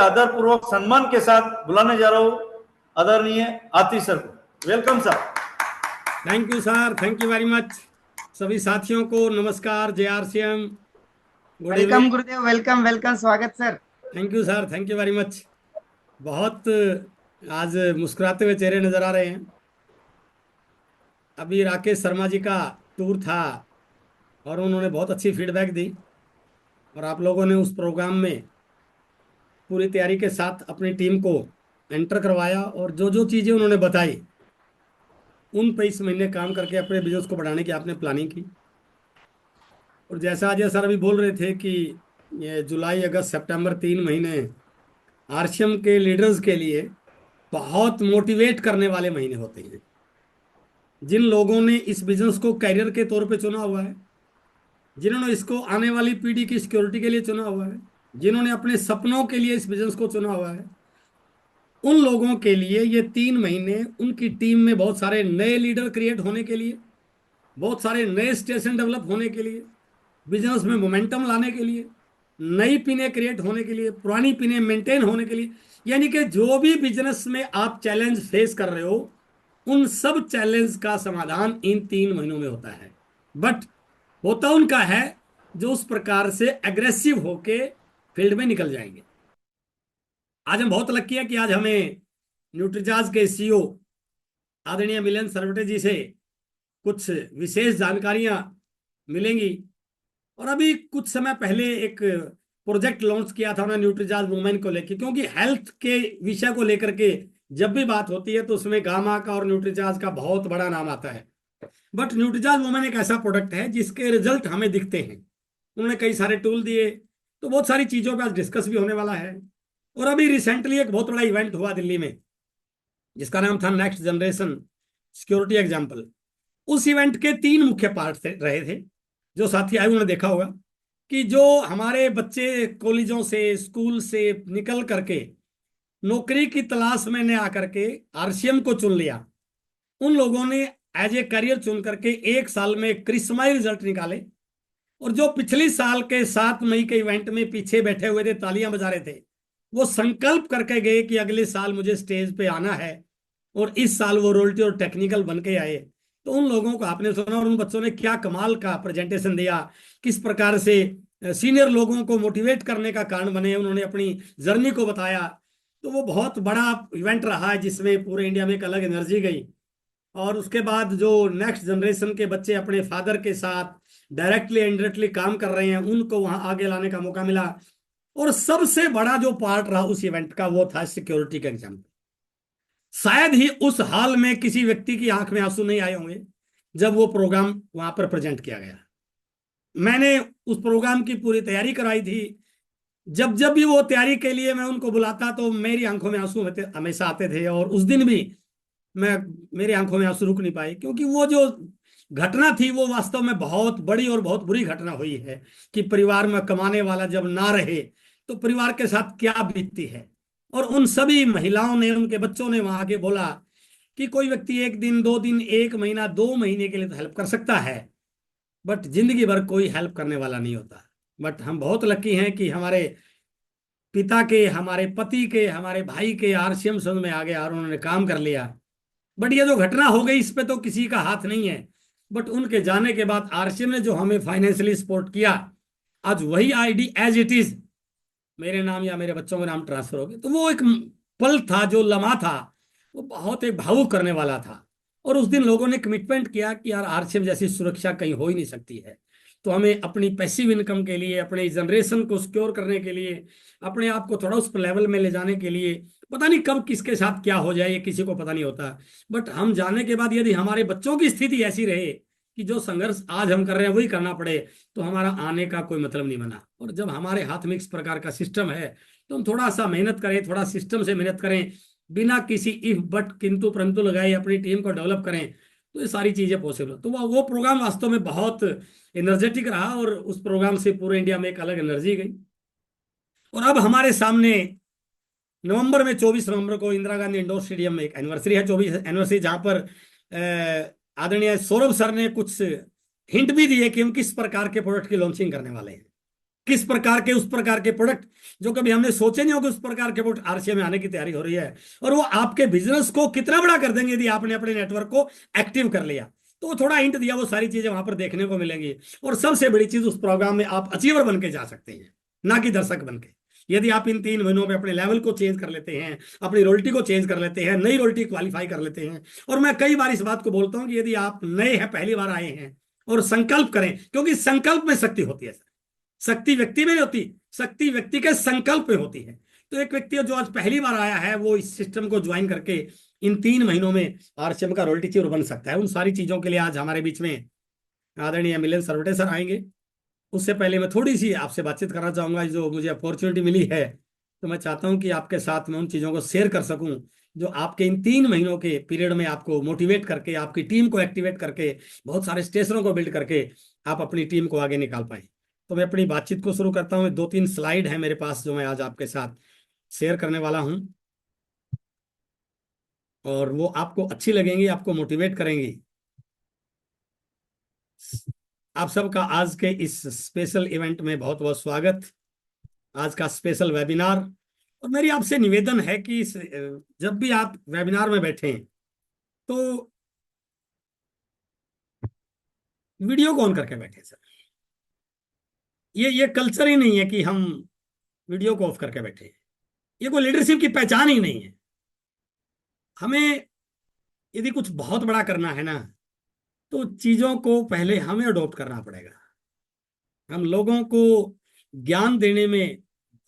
आदर पूर्वक सम्मान के साथ बुलाने जा रहा हूं आदरणीय आतिश सर को। Welcome sir. Thank you sir, thank you very much. सभी साथियों को नमस्कार, जय आरसीएम, गुड वेलकम इवनिंग। गुरुदेव, वेलकम वेलकम, स्वागत sir. Thank you sir, thank you very much. बहुत आज मुस्कुराते हुए चेहरे नजर आ रहे हैं। अभी राकेश शर्मा जी का टूर था और उन्होंने बहुत अच्छी फीडबैक दी और आप लोगों ने उस प्रोग्राम में पूरी तैयारी के साथ अपनी टीम को एंटर करवाया और जो जो चीज़ें उन्होंने बताई उन पे इस महीने काम करके अपने बिजनेस को बढ़ाने की आपने प्लानिंग की। और जैसा अजय सर अभी बोल रहे थे कि ये जुलाई अगस्त सितंबर 3 महीने आरसीएम के लीडर्स के लिए बहुत मोटिवेट करने वाले महीने होते हैं। जिन लोगों ने इस बिजनेस को करियर के तौर पे चुना हुआ है, जिन्होंने इसको आने वाली पीढ़ी की सिक्योरिटी के लिए चुना हुआ है, जिन्होंने अपने सपनों के लिए इस बिजनेस को चुना हुआ है, उन लोगों के लिए ये 3 महीने उनकी टीम में बहुत सारे नए लीडर क्रिएट होने के लिए, बहुत सारे नए स्टेशन डेवलप होने के लिए, बिजनेस में मोमेंटम लाने के लिए, नई पिनें क्रिएट होने के लिए, पुरानी पिनें मेंटेन होने के लिए, यानी कि जो भी बिजनेस में आप चैलेंज फेस कर रहे हो उन सब चैलेंज का समाधान इन 3 महीनों में होता है। बट होता उनका है जो उस प्रकार से एग्रेसिव होके फील्ड में निकल जाएंगे। आज हम बहुत लकी है कि आज हमें न्यूट्रीचार्ज के सीईओ आदरणीय मिलन सरवटे जी से कुछ विशेष जानकारियां मिलेंगी। और अभी कुछ समय पहले एक प्रोजेक्ट लॉन्च किया था उन्होंने न्यूट्रीचार्ज वुमेन को लेकर, क्योंकि हेल्थ के विषय को लेकर के जब भी बात होती है तो उसमें गामा का और न्यूट्रीचार्ज का बहुत बड़ा नाम आता है। बट न्यूट्रीचार्ज वुमेन एक ऐसा प्रोडक्ट है जिसके रिजल्ट हमें दिखते हैं। उन्होंने कई सारे टूल दिए, तो बहुत सारी चीजों पर आज डिस्कस भी होने वाला है। और अभी रिसेंटली एक बहुत बड़ा इवेंट हुआ दिल्ली में जिसका नाम था नेक्स्ट जनरेशन सिक्योरिटी एग्जाम्पल। उस इवेंट के 3 मुख्य पार्ट रहे थे। जो साथी आए उन्होंने देखा होगा कि जो हमारे बच्चे कॉलेजों से स्कूल से निकल करके नौकरी की तलाश में ने आकर के आरसीएम को चुन लिया, उन लोगों ने एज ए करियर चुन करके 1 साल में क्रिस्माई रिजल्ट निकाले। और जो पिछली साल के 7 मई के इवेंट में पीछे बैठे हुए थे, तालियां बजा रहे थे, वो संकल्प करके गए कि अगले साल मुझे स्टेज पे आना है। और इस साल वो रोयल्टी और टेक्निकल बन के आए। तो उन लोगों को आपने सुना और उन बच्चों ने क्या कमाल का प्रेजेंटेशन दिया, किस प्रकार से सीनियर लोगों को मोटिवेट करने का कारण बने, उन्होंने अपनी जर्नी को बताया। तो वो बहुत बड़ा इवेंट रहा है जिसमें पूरे इंडिया में एक अलग एनर्जी गई। और उसके बाद जो नेक्स्ट जनरेशन के बच्चे अपने फादर के साथ डायरेक्टली इनडायरेक्टली काम कर रहे हैं उनको वहां आगे लाने का मौका मिला। और सबसे बड़ा जो पार्ट रहा उस इवेंट का वो था सिक्योरिटी का एग्जाम्पल। शायद ही उस हाल में किसी व्यक्ति की आंख में आंसू नहीं आए होंगे जब वो प्रोग्राम वहां पर प्रेजेंट किया गया। मैंने उस प्रोग्राम की पूरी तैयारी कराई थी। जब जब भी वो तैयारी के लिए मैं उनको बुलाता तो मेरी आंखों में आंसू हमेशा आते थे। और उस दिन भी मेरी आंखों में आंसू रुक नहीं पाए, क्योंकि वो जो घटना थी वो वास्तव में बहुत बड़ी और बहुत बुरी घटना हुई है कि परिवार में कमाने वाला जब ना रहे तो परिवार के साथ क्या बीतती है। और उन सभी महिलाओं ने, उनके बच्चों ने वहां आके बोला कि कोई व्यक्ति 1 दिन 2 दिन 1 महीना 2 महीने के लिए तो हेल्प कर सकता है, बट जिंदगी भर कोई हेल्प करने वाला नहीं होता। बट हम बहुत लकी हैं कि हमारे पिता के, हमारे पति के, हमारे भाई के आरसीएम संघ में आ गया और उन्होंने काम कर लिया। बट ये जो घटना हो गई इस पे तो किसी का हाथ नहीं है। बट उनके जाने के बाद आरसीएम ने जो हमें फाइनेंशियली सपोर्ट किया, आज वही आईडी एज इट इज मेरे नाम या मेरे बच्चों के नाम ट्रांसफर हो गए। तो वो एक पल था, जो लम्हा था, वो बहुत एक भावुक करने वाला था। और उस दिन लोगों ने कमिटमेंट किया कि यार आरसीएम जैसी सुरक्षा कहीं हो ही नहीं सकती है। तो हमें अपनी पैसिव इनकम के लिए, अपने जनरेशन को सिक्योर करने के लिए, अपने आप को थोड़ा उस लेवल में ले जाने के लिए, पता नहीं कब किसके साथ क्या हो जाए ये किसी को पता नहीं होता। बट हम जाने के बाद यदि हमारे बच्चों की स्थिति ऐसी रहे कि जो संघर्ष आज हम कर रहे हैं वही करना पड़े, तो हमारा आने का कोई मतलब नहीं बना। और जब हमारे हाथ में इस प्रकार का सिस्टम है तो हम थोड़ा सा मेहनत करें, थोड़ा सिस्टम से मेहनत करें, बिना किसी इफ बट किंतु परंतु लगाए अपनी टीम को डेवलप करें, तो ये सारी चीजें पॉसिबल। तो वो प्रोग्राम वास्तव में बहुत एनर्जेटिक रहा और उस प्रोग्राम से पूरे इंडिया में एक अलग एनर्जी गई। और अब हमारे सामने नवंबर में 24 नवंबर को इंदिरा गांधी इंडोर स्टेडियम में एक एनिवर्सरी है, 24 एनिवर्सरी, जहां पर आदरणीय सौरभ सर ने कुछ हिंट भी दिए कि हम किस प्रकार के प्रोडक्ट की लॉन्चिंग करने वाले हैं। किस प्रकार के, उस प्रकार के प्रोडक्ट जो कभी हमने सोचे नहीं होगा, उस प्रकार के प्रोडक्ट आरसीए में आने की तैयारी हो रही है। और वो आपके बिजनेस को कितना बड़ा कर देंगे यदि आपने अपने नेटवर्क को एक्टिव कर लिया। तो वो थोड़ा हिंट दिया, वो सारी चीजें वहां पर देखने को मिलेंगी। और सबसे बड़ी चीज, उस प्रोग्राम में आप अचीवर बन के जा सकते हैं, ना कि दर्शक बन के। यदि आप इन 3 महीनों में अपने लेवल को चेंज कर लेते हैं, अपनी रोल्टी को चेंज कर लेते हैं, नई रोल्टी क्वालिफाई कर लेते हैं। और मैं कई बार इस बात को बोलता हूं कि यदि आप नए हैं, पहली बार आए हैं, और संकल्प करें, क्योंकि संकल्प में शक्ति होती है। शक्ति व्यक्ति में नहीं होती, शक्ति व्यक्ति के संकल्प में होती है। तो एक व्यक्ति जो आज पहली बार आया है, वो इस सिस्टम को ज्वाइन करके इन 3 महीनों में आरसीएम का रोयल्टी चीफ बन सकता है। उन सारी चीजों के लिए आज हमारे बीच में आदरणीय मिलिंद सरवटे सर आएंगे। उससे पहले मैं थोड़ी सी आपसे बातचीत करना चाहूंगा। जो मुझे अपॉर्चुनिटी मिली है, तो मैं चाहता हूं कि आपके साथ मैं उन चीजों को शेयर कर सकूं जो आपके इन 3 महीनों के पीरियड में आपको मोटिवेट करके, आपकी टीम को एक्टिवेट करके, बहुत सारे स्टेशनों को बिल्ड करके आप अपनी टीम को आगे निकाल पाए। तो मैं अपनी बातचीत को शुरू करता हूं। 2-3 स्लाइड है मेरे पास जो मैं आज आपके साथ शेयर करने वाला हूं, और वो आपको अच्छी लगेंगी, आपको मोटिवेट करेंगी। आप सबका आज के इस स्पेशल इवेंट में बहुत बहुत स्वागत, आज का स्पेशल वेबिनार। और मेरी आपसे निवेदन है कि जब भी आप वेबिनार में बैठें तो वीडियो को ऑन करके बैठे सर। ये कल्चर ही नहीं है कि हम वीडियो को ऑफ करके बैठे। ये कोई लीडरशिप की पहचान ही नहीं है। हमें यदि कुछ बहुत बड़ा करना है ना, तो चीजों को पहले हमें अडॉप्ट करना पड़ेगा। हम लोगों को ज्ञान देने में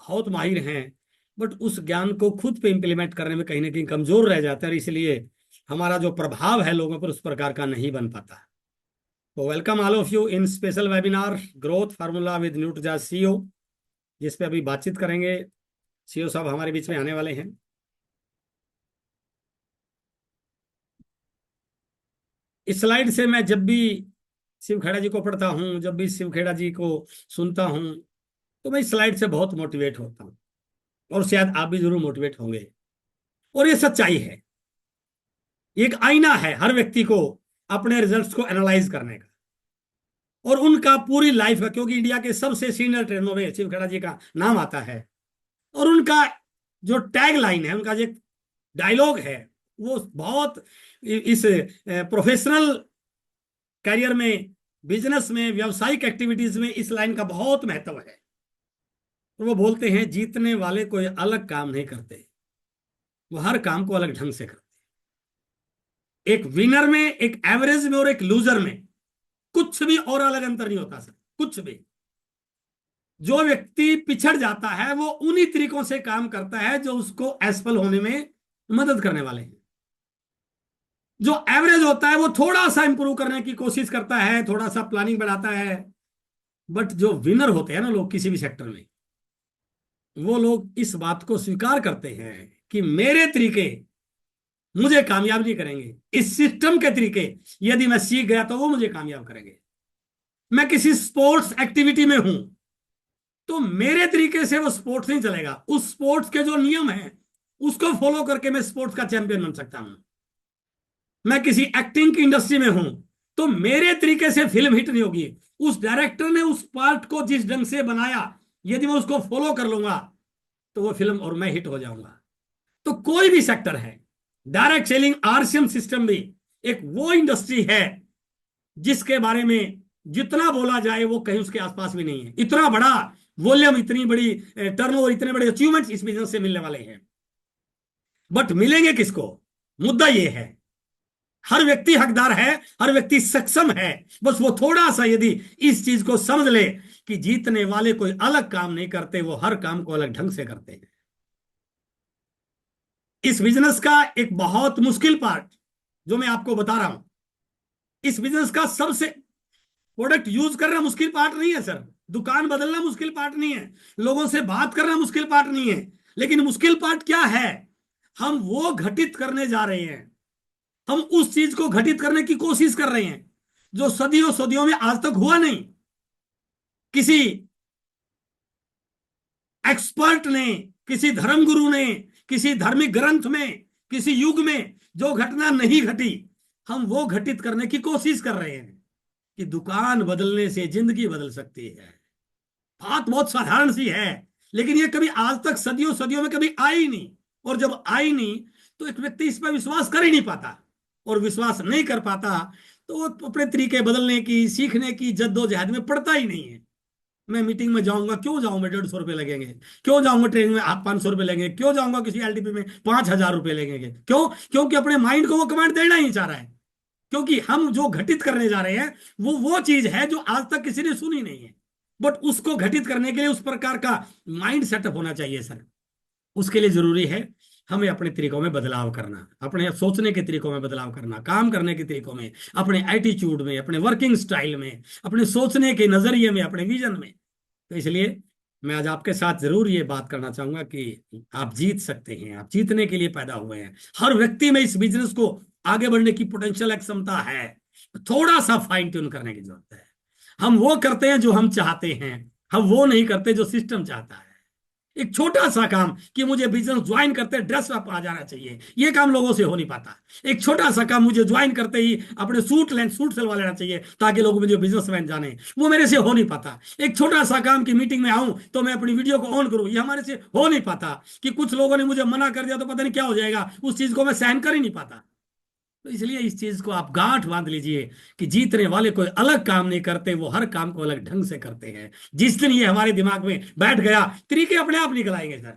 बहुत माहिर हैं, बट उस ज्ञान को खुद पे इंप्लीमेंट करने में कहीं ना कहीं कमजोर रह जाते हैं, और इसलिए हमारा जो प्रभाव है लोगों पर उस प्रकार का नहीं बन पाता। तो welcome all of you in special webinar growth formula with न्यूट्राजा सीईओ, जिस पे अभी बातचीत करेंगे। सीईओ साहब हमारे बीच में आने वाले हैं। इस स्लाइड से मैं जब भी शिव खेड़ा जी को पढ़ता हूं, जब भी शिव खेड़ा जी को सुनता हूं, तो मैं इस स्लाइड से बहुत मोटिवेट होता हूं, और शायद आप भी जरूर मोटिवेट होंगे। और ये सच्चाई है, एक आईना है हर व्यक्ति को अपने रिजल्ट्स को एनालाइज करने का, और उनका पूरी लाइफ का, क्योंकि इंडिया के सबसे सीनियर ट्रेनरों में शिव खेड़ा जी का नाम आता है। और उनका जो टैग लाइन है, उनका जो डायलॉग है, वो बहुत इस प्रोफेशनल कैरियर में, बिजनेस में, व्यावसायिक एक्टिविटीज में इस लाइन का बहुत महत्व है। तो वो बोलते हैं, जीतने वाले कोई अलग काम नहीं करते, वो हर काम को अलग ढंग से करते। एक विनर में, एक एवरेज में और एक लूजर में कुछ भी और अलग अंतर नहीं होता सर, कुछ भी। जो व्यक्ति पिछड़ जाता है वो उन्हीं तरीकों से काम करता है जो उसको असफल होने में मदद करने वाले हैं। जो एवरेज होता है वो थोड़ा सा इंप्रूव करने की कोशिश करता है, थोड़ा सा प्लानिंग बढ़ाता है। बट जो विनर होते हैं ना लोग किसी भी सेक्टर में, वो लोग इस बात को स्वीकार करते हैं कि मेरे तरीके मुझे कामयाब नहीं करेंगे, इस सिस्टम के तरीके यदि मैं सीख गया तो वो मुझे कामयाब करेंगे। मैं किसी स्पोर्ट्स एक्टिविटी में हूं तो मेरे तरीके से वो स्पोर्ट्स नहीं चलेगा, उस स्पोर्ट्स के जो नियम हैं उसको फॉलो करके मैं स्पोर्ट्स का चैंपियन बन सकता हूं। मैं किसी एक्टिंग की इंडस्ट्री में हूं तो मेरे तरीके से फिल्म हिट नहीं होगी, उस डायरेक्टर ने उस पार्ट को जिस ढंग से बनाया यदि मैं उसको फॉलो कर लूंगा तो वो फिल्म और मैं हिट हो जाऊंगा। तो कोई भी सेक्टर है, डायरेक्ट सेलिंग आरसीएम सिस्टम भी एक वो इंडस्ट्री है जिसके बारे में जितना बोला जाए वो कहीं उसके आसपास भी नहीं है। इतना बड़ा वॉल्यूम, इतनी बड़ी टर्नओवर, इतने बड़े अचीवमेंट्स इस बिजनेस से मिलने वाले हैं। बट मिलेंगे किसको? मुद्दा ये है, हर व्यक्ति हकदार है, हर व्यक्ति सक्षम है, बस वो थोड़ा सा यदि इस चीज को समझ ले कि जीतने वाले कोई अलग काम नहीं करते, वो हर काम को अलग ढंग से करते हैं। इस बिजनेस का एक बहुत मुश्किल पार्ट जो मैं आपको बता रहा हूं, इस बिजनेस का सबसे प्रोडक्ट यूज करना मुश्किल पार्ट नहीं है सर, दुकान बदलना मुश्किल पार्ट नहीं है, लोगों से बात करना मुश्किल पार्ट नहीं है। लेकिन मुश्किल पार्ट क्या है? हम वो घटित करने जा रहे हैं, हम उस चीज को घटित करने की कोशिश कर रहे हैं जो सदियों सदियों में आज तक हुआ नहीं। किसी एक्सपर्ट ने, किसी धर्मगुरु ने, किसी धार्मिक ग्रंथ में, किसी युग में जो घटना नहीं घटी, हम वो घटित करने की कोशिश कर रहे हैं कि दुकान बदलने से जिंदगी बदल सकती है, बात बहुत साधारण सी है, लेकिन ये कभी आज तक सदियों सदियों में कभी आई नहीं। और जब आई नहीं तो एक व्यक्ति इस पर विश्वास कर ही नहीं पाता, और विश्वास नहीं कर पाता तो वो अपने तरीके बदलने की, सीखने की जद्दोजहद में पड़ता ही नहीं है। मैं मीटिंग में जाऊंगा, क्यों जाऊं, मैं 150 रुपए लगेंगे, क्यों जाऊंगा ट्रेनिंग में आप 500 रुपए लगेंगे, क्यों जाऊंगा किसी एलटीपी में 5000 रुपए लगेंगे, क्यों? क्योंकि अपने माइंड को वो कमांड देना ही चाह रहा है। क्योंकि हम जो घटित करने जा रहे हैं वो चीज है जो आज तक किसी ने सुनी नहीं है, बट उसको घटित करने के लिए उस प्रकार का माइंड सेटअप होना चाहिए सर। उसके लिए जरूरी है हमें अपने तरीकों में बदलाव करना, अपने सोचने के तरीकों में बदलाव करना, काम करने के तरीकों में, अपने एटीट्यूड में, अपने वर्किंग स्टाइल में, अपने सोचने के नजरिए में, अपने विजन में। तो इसलिए मैं आज आपके साथ जरूर ये बात करना चाहूंगा कि आप जीत सकते हैं, आप जीतने के लिए पैदा हुए हैं। हर व्यक्ति में इस बिजनेस को आगे बढ़ने की पोटेंशियल, एक क्षमता है, थोड़ा सा फाइन ट्यून करने की जरूरत है। हम वो करते हैं जो हम चाहते हैं, हम वो नहीं करते जो सिस्टम चाहता है। एक छोटा सा काम कि मुझे बिजनेस ज्वाइन करते ड्रेस अप आ जाना चाहिए, ये काम लोगों से हो नहीं पाता। एक छोटा सा काम, मुझे ज्वाइन करते ही अपने सूट सलवा लेना चाहिए ताकि लोग मुझे बिजनेसमैन जाने, वो मेरे से हो नहीं पाता। एक छोटा सा काम कि मीटिंग में आऊं तो मैं अपनी वीडियो को ऑन करूं, ये हमारे से हो नहीं पाता। कि कुछ लोगों ने मुझे मना कर दिया तो पता नहीं क्या हो जाएगा, उस चीज को मैं सहन कर ही नहीं पाता। तो इसलिए इस चीज को आप गांठ बांध लीजिए कि जीतने वाले कोई अलग काम नहीं करते, वो हर काम को अलग ढंग से करते हैं। जिस दिन ये हमारे दिमाग में बैठ गया, तरीके अपने आप निकल आएंगे सर।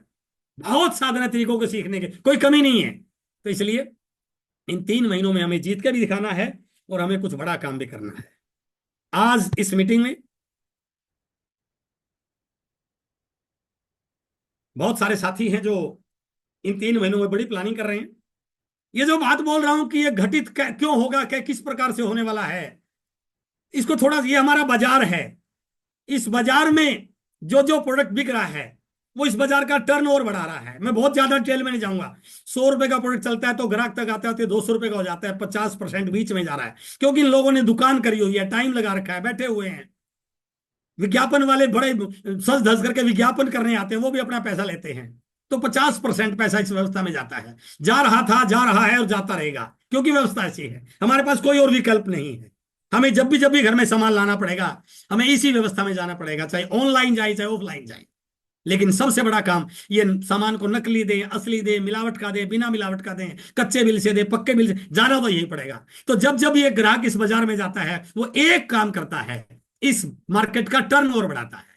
बहुत साधन है तरीकों को सीखने के, कोई कमी नहीं है। तो इसलिए इन 3 महीनों में हमें जीत के भी दिखाना है और हमें कुछ बड़ा काम भी करना है। आज इस मीटिंग में बहुत सारे साथी हैं जो इन 3 महीनों में बड़ी प्लानिंग कर रहे हैं। ये जो बात बोल रहा हूं कि ये घटित क्यों होगा, क्या किस प्रकार से होने वाला है, इसको थोड़ा, ये हमारा बाजार है, इस बाजार में जो जो प्रोडक्ट बिक रहा है वो इस बाजार का टर्नओवर बढ़ा रहा है। मैं बहुत ज्यादा डिटेल में नहीं जाऊंगा। 100 रुपए का प्रोडक्ट चलता है तो ग्राहक तक आते आते 200 रुपए का हो जाता है, 50% बीच में जा रहा है, क्योंकि इन लोगों ने दुकान करी हुई है, टाइम लगा रखा है, बैठे हुए हैं। विज्ञापन वाले बड़े सज धज करके विज्ञापन करने आते हैं, वो भी अपना पैसा लेते हैं। तो 50% पैसा इस व्यवस्था में जाता है, जा रहा था, जा रहा है और जाता रहेगा, क्योंकि व्यवस्था ऐसी है। हमारे पास कोई और विकल्प नहीं है। हमें जब भी घर में सामान लाना पड़ेगा, हमें इसी व्यवस्था में जाना पड़ेगा, चाहे ऑनलाइन जाए चाहे ऑफलाइन जाए। लेकिन सबसे बड़ा काम, ये सामान को नकली दें, असली दें, मिलावट का दें, बिना मिलावट का दें, कच्चे बिल से दें, पक्के बिल से, जाना तो यही पड़ेगा। तो जब जब ये ग्राहक इस बाजार में जाता है, वो एक काम करता है, इस मार्केट का टर्नओवर बढ़ाता है।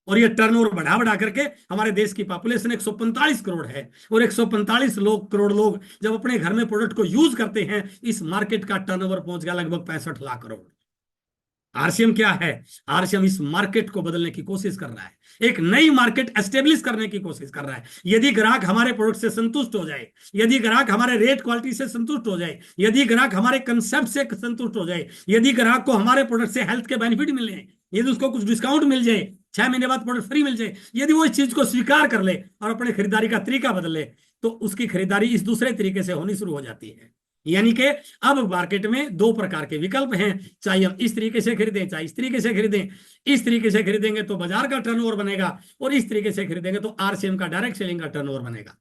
और ये टर्नओवर बढ़ा बढ़ा करके हमारे देश की पॉपुलेशन 145 करोड़ है, और 145 करोड़ लोग जब अपने घर में प्रोडक्ट को यूज करते हैं, इस मार्केट का टर्नओवर पहुंच गया लगभग 65 लाख करोड़। आरसीएम क्या है? आरसीएम इस मार्केट को बदलने की कोशिश कर रहा है, एक नई मार्केट एस्टेब्लिश करने की कोशिश कर रहा है। यदि ग्राहक हमारे प्रोडक्ट से संतुष्ट हो जाए, यदि ग्राहक हमारे रेट क्वालिटी से संतुष्ट हो जाए, यदि ग्राहक हमारे कंसेप्ट से संतुष्ट हो जाए, यदि ग्राहक को हमारे प्रोडक्ट से हेल्थ के बेनिफिट मिले, यदि उसको कुछ डिस्काउंट मिल जाए, 6 महीने बाद प्रोडक्ट फ्री मिल जाए, यदि वो इस चीज को स्वीकार कर ले और अपने खरीदारी का तरीका बदल ले, तो उसकी खरीदारी इस दूसरे तरीके से होनी शुरू हो जाती है। यानी कि अब मार्केट में 2 प्रकार के विकल्प हैं, चाहे हम इस तरीके से खरीदें चाहे इस तरीके से खरीदें। इस तरीके से खरीदेंगे तो बाजार का टर्नओवर बनेगा, और इस तरीके से खरीदेंगे तो आरसीएम का, डायरेक्ट सेलिंग का टर्नओवर बनेगा।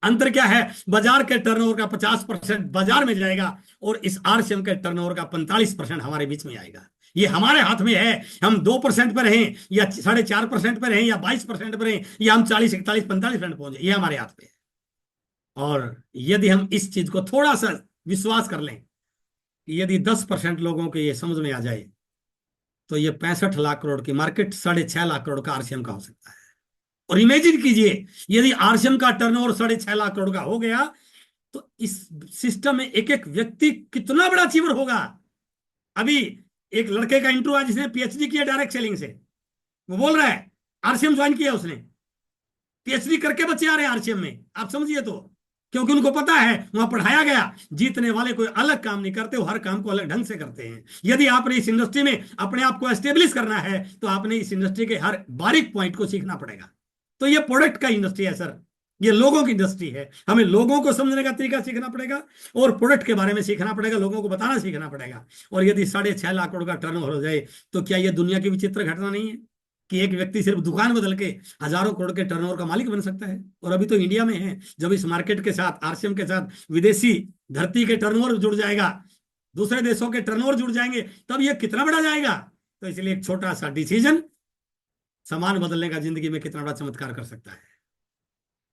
अंतर क्या है? बाजार के टर्नओवर का 50% बाजार में जाएगा, और इस आरसीएम के टर्नओवर का 45% हमारे बीच में आएगा। ये हमारे हाथ में है, हम 2% पर हैं या 4.5% पर हैं या 22% पर हैं, या हम 40, 41, 45% पहुंचे, ये हमारे हाथ में है। और यदि हम इस चीज को थोड़ा सा विश्वास कर लें, यदि 10% लोगों को ये समझ में आ जाए, तो ये 65 लाख करोड़ की मार्केट 6.5 लाख करोड़ का आरसीएम का हो सकता है। और इमेजिन कीजिए, यदि आरसीएम का टर्नओवर 6.5 लाख करोड़ का हो गया, तो इस सिस्टम में एक एक व्यक्ति कितना बड़ा अचीवर होगा। अभी एक लड़के का इंटरव्यू है जिसने पीएचडी किया डायरेक्ट सेलिंग से, वो बोल रहा है आरसीएम ज्वाइन किया उसने, पीएचडी करके बच्चे आ रहे हैं आरसीएम में। आप समझिए, तो क्योंकि उनको पता है, वहां पढ़ाया गया, जीतने वाले कोई अलग काम नहीं करते, वो हर काम को अलग ढंग से करते हैं। यदि आपने इस इंडस्ट्री में अपने आप को एस्टेब्लिश करना है, तो आपने इस इंडस्ट्री के हर बारीक पॉइंट को सीखना पड़ेगा। तो ये प्रोडक्ट का इंडस्ट्री है सर, ये लोगों की इंडस्ट्री है। हमें लोगों को समझने का तरीका सीखना पड़ेगा, और प्रोडक्ट के बारे में सीखना पड़ेगा, लोगों को बताना सीखना पड़ेगा। और यदि 6.5 लाख करोड़ का टर्नओवर हो जाए, तो क्या यह दुनिया की विचित्र घटना नहीं है कि एक व्यक्ति सिर्फ दुकान बदल के हजारों करोड़ के टर्नओवर का मालिक बन सकता है? और अभी तो इंडिया में है, जब इस मार्केट के साथ, आरसीएम के साथ, विदेशी धरती के टर्नओवर जुड़ जाएगा, दूसरे देशों के टर्नओवर जुड़ जाएंगे, तब ये कितना बड़ा जाएगा। तो इसलिए एक छोटा सा डिसीजन, सामान बदलने का जिंदगी में कितना बड़ा चमत्कार कर सकता है।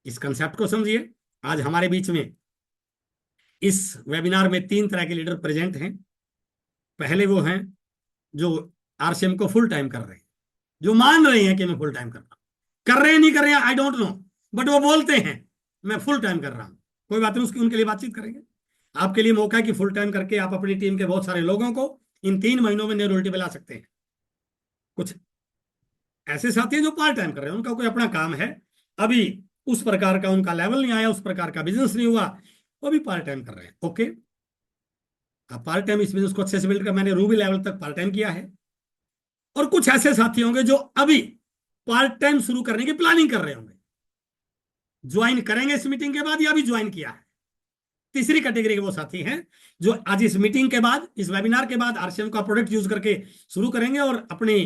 इस कंसेप्ट को समझिए। आज हमारे बीच में इस वेबिनार में 3 तरह के लीडर प्रेजेंट हैं। पहले वो हैं जो आरसीएम को फुल टाइम कर रहे हैं, जो मान रहे हैं कि मैं फुल टाइम कर रहा हूं। कर रहे हैं नहीं कर रहे हैं आई डोंट नो, बट वो बोलते हैं मैं फुल टाइम कर रहा हूं। कोई बात नहीं, उसकी उनके लिए बातचीत करेंगे। आपके लिए मौका है कि फुल टाइम करके आप अपनी टीम के बहुत सारे लोगों को इन 3 महीनों में न्यूरोलिटी ला सकते हैं। कुछ ऐसे साथी हैं जो पार्ट टाइम कर रहे हैं, उनका कोई अपना काम है, अभी उस प्रकार का उनका लेवल नहीं आया, उस प्रकार का बिजनेस नहीं हुआ, वो भी पार्ट टाइम कर रहे हैं। ओके, आप पार्ट टाइम इस बिजनेस को अच्छे से बिल्ड कर, मैंने रूबी लेवल तक पार्ट टाइम किया है। और कुछ ऐसे साथी होंगे जो अभी पार्ट टाइम शुरू करने की प्लानिंग कर रहे होंगे, ज्वाइन करेंगे इस मीटिंग के बाद या अभी ज्वाइन किया है। तीसरी कैटेगरी के वो साथी हैं जो आज इस मीटिंग के बाद, इस वेबिनार के बाद आरसीएम का प्रोडक्ट यूज करके शुरू करेंगे और अपने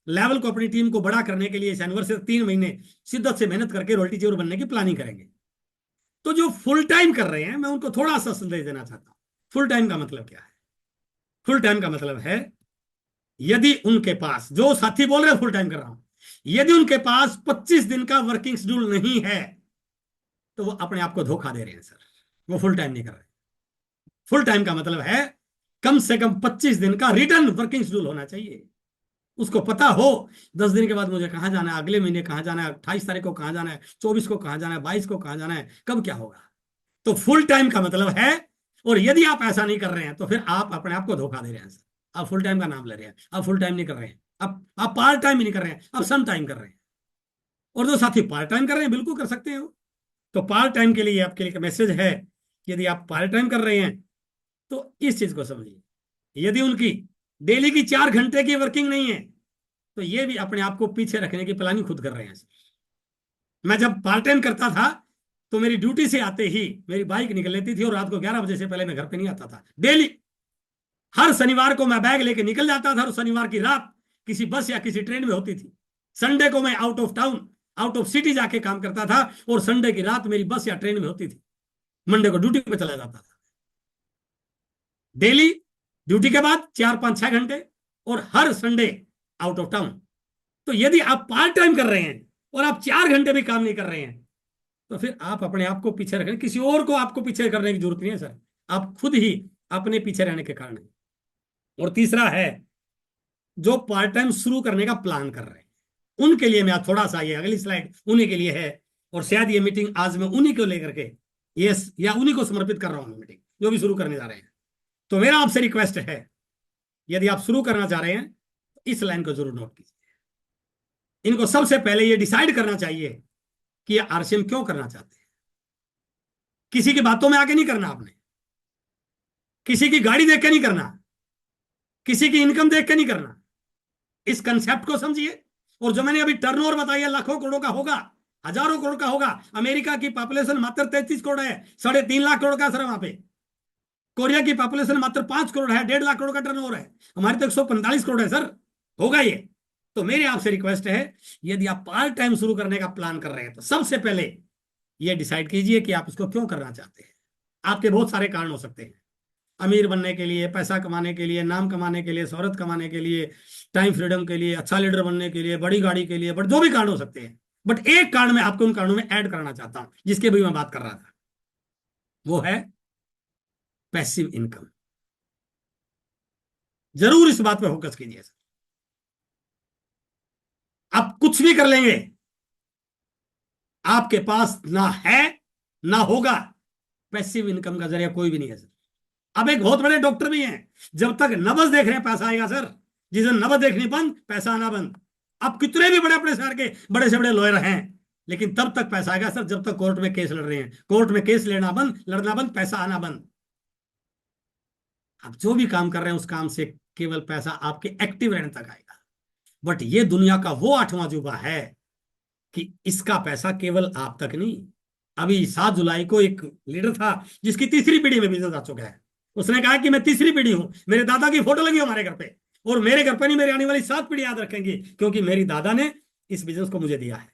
लेवल को, अपनी टीम को बड़ा करने के लिए इस एनिवर्सरी 3 महीने शिद्दत से मेहनत करके रोल्टी चोर बनने की प्लानिंग करेंगे। तो जो फुल टाइम कर रहे हैं, मैं उनको थोड़ा सा संदेश देना चाहता हूं। फुल टाइम का मतलब क्या है? फुल टाइम का मतलब है, यदि उनके पास, जो साथी बोल रहे हैं फुल टाइम कर रहा हूं, यदि उनके पास 25 दिन का वर्किंग शेड्यूल नहीं है तो वो अपने आप को धोखा दे रहे हैं सर, वो फुल टाइम नहीं कर रहे। फुल टाइम का मतलब है कम से कम 25 दिन का रिटर्न वर्किंग शेड्यूल होना चाहिए। उसको पता हो 10 दिन के बाद मुझे कहां जाना है, अगले महीने कहां जाना है, 28 तारीख को कहां जाना है, 24 को कहां जाना है, 22 को कहां जाना है, कब क्या होगा। तो फुल टाइम का मतलब है, और यदि आप ऐसा नहीं कर रहे हैं तो फिर आप अपने आप को धोखा दे रहे हैं सर। आप फुल टाइम का नाम ले रहे हैं, आप फुल टाइम नहीं कर रहे हैं, आप पार्ट टाइम ही नहीं कर रहे हैं, आप सम टाइम कर रहे हैं। और जो साथी पार्ट टाइम कर रहे हैं बिल्कुल कर सकते हैं वो। तो पार्ट टाइम के लिए आपके लिए मैसेज है कि यदि आप पार्ट टाइम कर रहे हैं तो इस चीज को समझिए, यदि उनकी डेली की 4 घंटे की वर्किंग नहीं है तो ये भी अपने आप को पीछे रखने की प्लानिंग खुद कर रहे हैं। मैं जब पार्ट टाइम करता था तो मेरी ड्यूटी से आते ही मेरी बाइक निकल लेती थी और रात को 11 बजे से पहले मैं घर पे नहीं आता था। डेली हर शनिवार को मैं बैग लेके निकल जाता था और शनिवार की रात किसी बस या किसी ट्रेन में होती थी। संडे को मैं out of town, out of city जाके काम करता था और संडे की रात मेरी बस या ट्रेन में होती थी। मंडे को ड्यूटी पे चला जाता था। डेली ड्यूटी के बाद 4-5-6 घंटे और हर संडे आउट ऑफ टाउन। तो यदि आप पार्ट टाइम कर रहे हैं और आप 4 घंटे भी काम नहीं कर रहे हैं तो फिर आप अपने आप को पीछे रखें, किसी और को आपको पीछे करने की जरूरत नहीं है सर, आप खुद ही अपने पीछे रहने के कारण है। और तीसरा है जो पार्ट टाइम शुरू करने का प्लान कर रहे हैं, उनके लिए मैं थोड़ा सा, ये अगली स्लाइड उन्हीं के लिए है और शायद ये मीटिंग आज मैं उन्हीं को लेकर के ये या उन्हीं को समर्पित कर रहा हूं मीटिंग, जो भी शुरू करने जा रहे हैं। तो मेरा आपसे रिक्वेस्ट है, यदि आप शुरू करना चाह रहे हैं तो इस लाइन को जरूर नोट कीजिए। इनको सबसे पहले ये डिसाइड करना चाहिए कि ये आरसीएम क्यों करना चाहते हैं। किसी की बातों में आके नहीं करना आपने, किसी की गाड़ी देख के नहीं करना, किसी की इनकम देख के नहीं करना। इस कंसेप्ट को समझिए। और जो मैंने अभी टर्नओवर बताया लाखों करोड़ों का होगा, हजारों करोड़ का होगा। अमेरिका की पॉपुलेशन मात्र 33 करोड़ है, 3.5 लाख करोड़ का सर वहां पे। कोरिया की पॉपुलेशन मात्र 5 करोड़ है, 1.5 लाख करोड़ का टर्नओवर है। हमारे तो 145 करोड़ है सर, होगा ये। तो मेरी आपसे रिक्वेस्ट है, यदि आप पार्ट टाइम शुरू करने का प्लान कर रहे हैं तो सबसे पहले ये डिसाइड कीजिए कि आप इसको क्यों करना चाहते हैं। आपके बहुत सारे कारण हो सकते हैं, अमीर बनने के लिए, पैसा कमाने के लिए, नाम कमाने के लिए, शोहरत कमाने के लिए, टाइम फ्रीडम के लिए, अच्छा लीडर बनने के लिए, बड़ी गाड़ी के लिए, बट जो भी कारण हो सकते हैं। बट एक कारण मैं आपको उन कारणों में ऐड करना चाहता हूं जिसके भी मैं बात कर रहा था, वो है पैसिव इनकम। जरूर इस बात पे फोकस कीजिए सर। आप कुछ भी कर लेंगे, आपके पास ना है ना होगा पैसिव इनकम का जरिया कोई भी नहीं है सर। अब एक बहुत बड़े डॉक्टर भी हैं, जब तक नब्ज देख रहे हैं पैसा आएगा सर। जिस दिन नब्ज देखनी बंद, पैसा आना बंद। आप कितने भी बड़े अपने शहर के बड़े से बड़े लॉयर हैं, लेकिन तब तक पैसा आएगा सर जब तक कोर्ट में केस लड़ रहे हैं। कोर्ट में केस लेना बंद, लड़ना बंद, पैसा आना बंद। आप जो भी काम कर रहे हैं उस काम से केवल पैसा आपके एक्टिव रहने तक आएगा। बट ये दुनिया का वो 8वां अजूबा है कि इसका पैसा केवल आप तक नहीं। अभी 7 जुलाई को एक लीडर था जिसकी तीसरी पीढ़ी में बिजनेस आ चुका है। उसने कहा कि मैं तीसरी पीढ़ी हूं, मेरे दादा की फोटो लगी हमारे घर पे, और मेरे घर पे नहीं, मेरी आने वाली 7 पीढ़ी याद रखेंगी क्योंकि मेरी दादा ने इस बिजनेस को मुझे दिया है।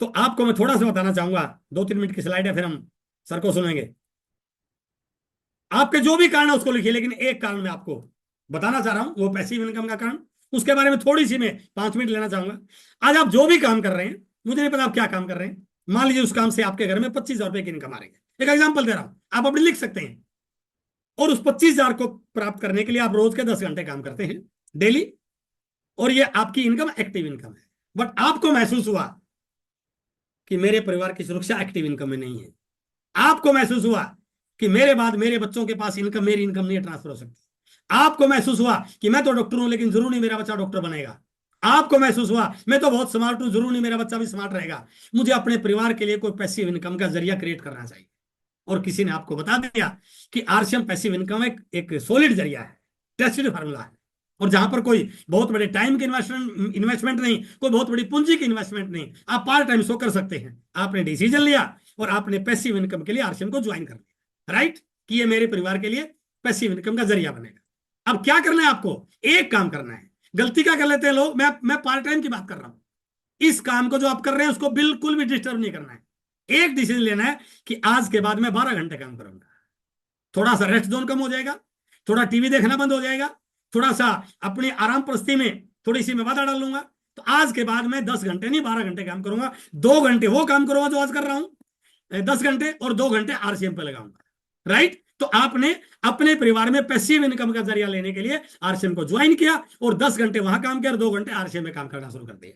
तो आपको मैं थोड़ा सा बताना चाहूंगा, 2-3 मिनट की स्लाइड है, फिर हम सर को सुनेंगे। आपके जो भी कारण है उसको लिखिए, लेकिन एक कारण मैं आपको बताना चाह रहा हूं, वो पैसिव इनकम का कारण। उसके बारे में थोड़ी सी मैं 5 मिनट लेना चाहूंगा। आज आप जो भी काम कर रहे हैं, मुझे नहीं पता आप क्या काम कर रहे हैं, मान लीजिए उस काम से आपके घर में 25,000 रुपए की इनकम आ रही है। एक एग्जाम्पल दे रहा हूं, आप अपने लिख सकते हैं। और उस 25,000 को प्राप्त करने के लिए आप रोज के 10 घंटे काम करते हैं डेली, और ये आपकी इनकम एक्टिव इनकम है। बट आपको महसूस हुआ कि मेरे परिवार की सुरक्षा एक्टिव इनकम में नहीं है। आपको महसूस हुआ कि मेरे बाद मेरे बच्चों के पास इनकम, मेरी इनकम नहीं ट्रांसफर हो सकती। आपको महसूस हुआ कि मैं तो डॉक्टर हूं लेकिन जरूर नहीं मेरा बच्चा डॉक्टर बनेगा। आपको महसूस हुआ मैं तो बहुत स्मार्ट हूं, जरूर नहीं मेरा बच्चा भी स्मार्ट रहेगा। मुझे अपने परिवार के लिए कोई पैसिव इनकम का जरिया क्रिएट करना चाहिए। और किसी ने आपको बता दिया कि आरसीएम पैसिव इनकम एक सॉलिड जरिया है, टेस्टेड फार्मूला है, और जहां पर कोई बहुत बड़े टाइम की इन्वेस्टमेंट नहीं, कोई बहुत बड़ी पूंजी की इन्वेस्टमेंट नहीं, आप पार्ट टाइम सो कर सकते हैं। आपने डिसीजन लिया और आपने पैसिव इनकम के लिए आरसीएम को ज्वाइन कर लिया, राइट, कि ये मेरे परिवार के लिए पैसिव इनकम का जरिया बनेगा। अब क्या करना है आपको? एक काम करना है। गलती क्या कर लेते हैं लोग, मैं पार्ट टाइम की बात कर रहा हूं। इस काम को जो आप कर रहे हैं उसको बिल्कुल भी डिस्टर्ब नहीं करना है। एक डिसीजन लेना है कि आज के बाद मैं 12 घंटे काम करूंगा। थोड़ा सा रेस्ट जोन कम हो जाएगा, थोड़ा टीवी देखना बंद हो जाएगा, थोड़ा सा अपनी आराम परिस्थिति में थोड़ी सी मैं बाधा डाल लूंगा। तो आज के बाद मैं 10 घंटे नहीं 12 घंटे काम करूंगा। 2 घंटे वो काम करूंगा जो आज कर रहा हूं 10 घंटे, और 2 घंटे आरसीएम पे लगाऊंगा, राइट। तो आपने अपने परिवार में पैसिव इनकम का जरिया लेने के लिए आरसीएम को ज्वाइन किया और 10 घंटे वहां काम किया और 2 घंटे आरसीएम में काम करना शुरू कर दिया।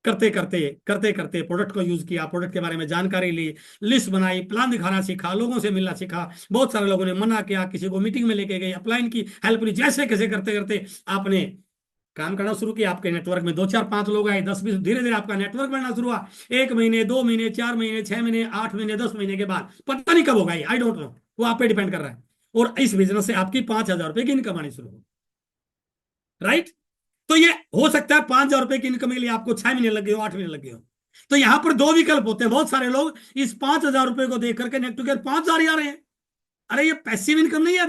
करते करते करते करते प्रोडक्ट को यूज किया, प्रोडक्ट के बारे में जानकारी ली, लिस्ट बनाई, प्लान दिखाना सीखा, लोगों से मिलना सीखा। बहुत सारे लोगों ने मना किया, किसी को मीटिंग में लेके गए, अपलाइन की हेल्प ली, जैसे कैसे करते करते आपने काम करना शुरू किया। आपके नेटवर्क में 2 4 5 लोग आए, 10 20, धीरे धीरे आपका नेटवर्क बनना शुरू हुआ। 1 महीने, 2 महीने, 4 महीने, 6 महीने, 8 महीने, 10 महीने के बाद, पता नहीं कब होगा ये, आई डोंट नो, वो आप पे डिपेंड कर रहा है। और इस बिजनेस से आपकी 5,000 रुपए की इनकम आनी शुरू हो, राइट। तो ये हो सकता है 5,000 रुपए की इनकम के लिए आपको 6 महीने लगे हो, 8 महीने लगे हो। तो यहां पर 2 विकल्प होते हैं। बहुत सारे लोग इस 5,000 रुपए को देख करके नेट टू गेट 5,000 ही आ रहे हैं। अरे ये पैसिव इनकम नहीं है,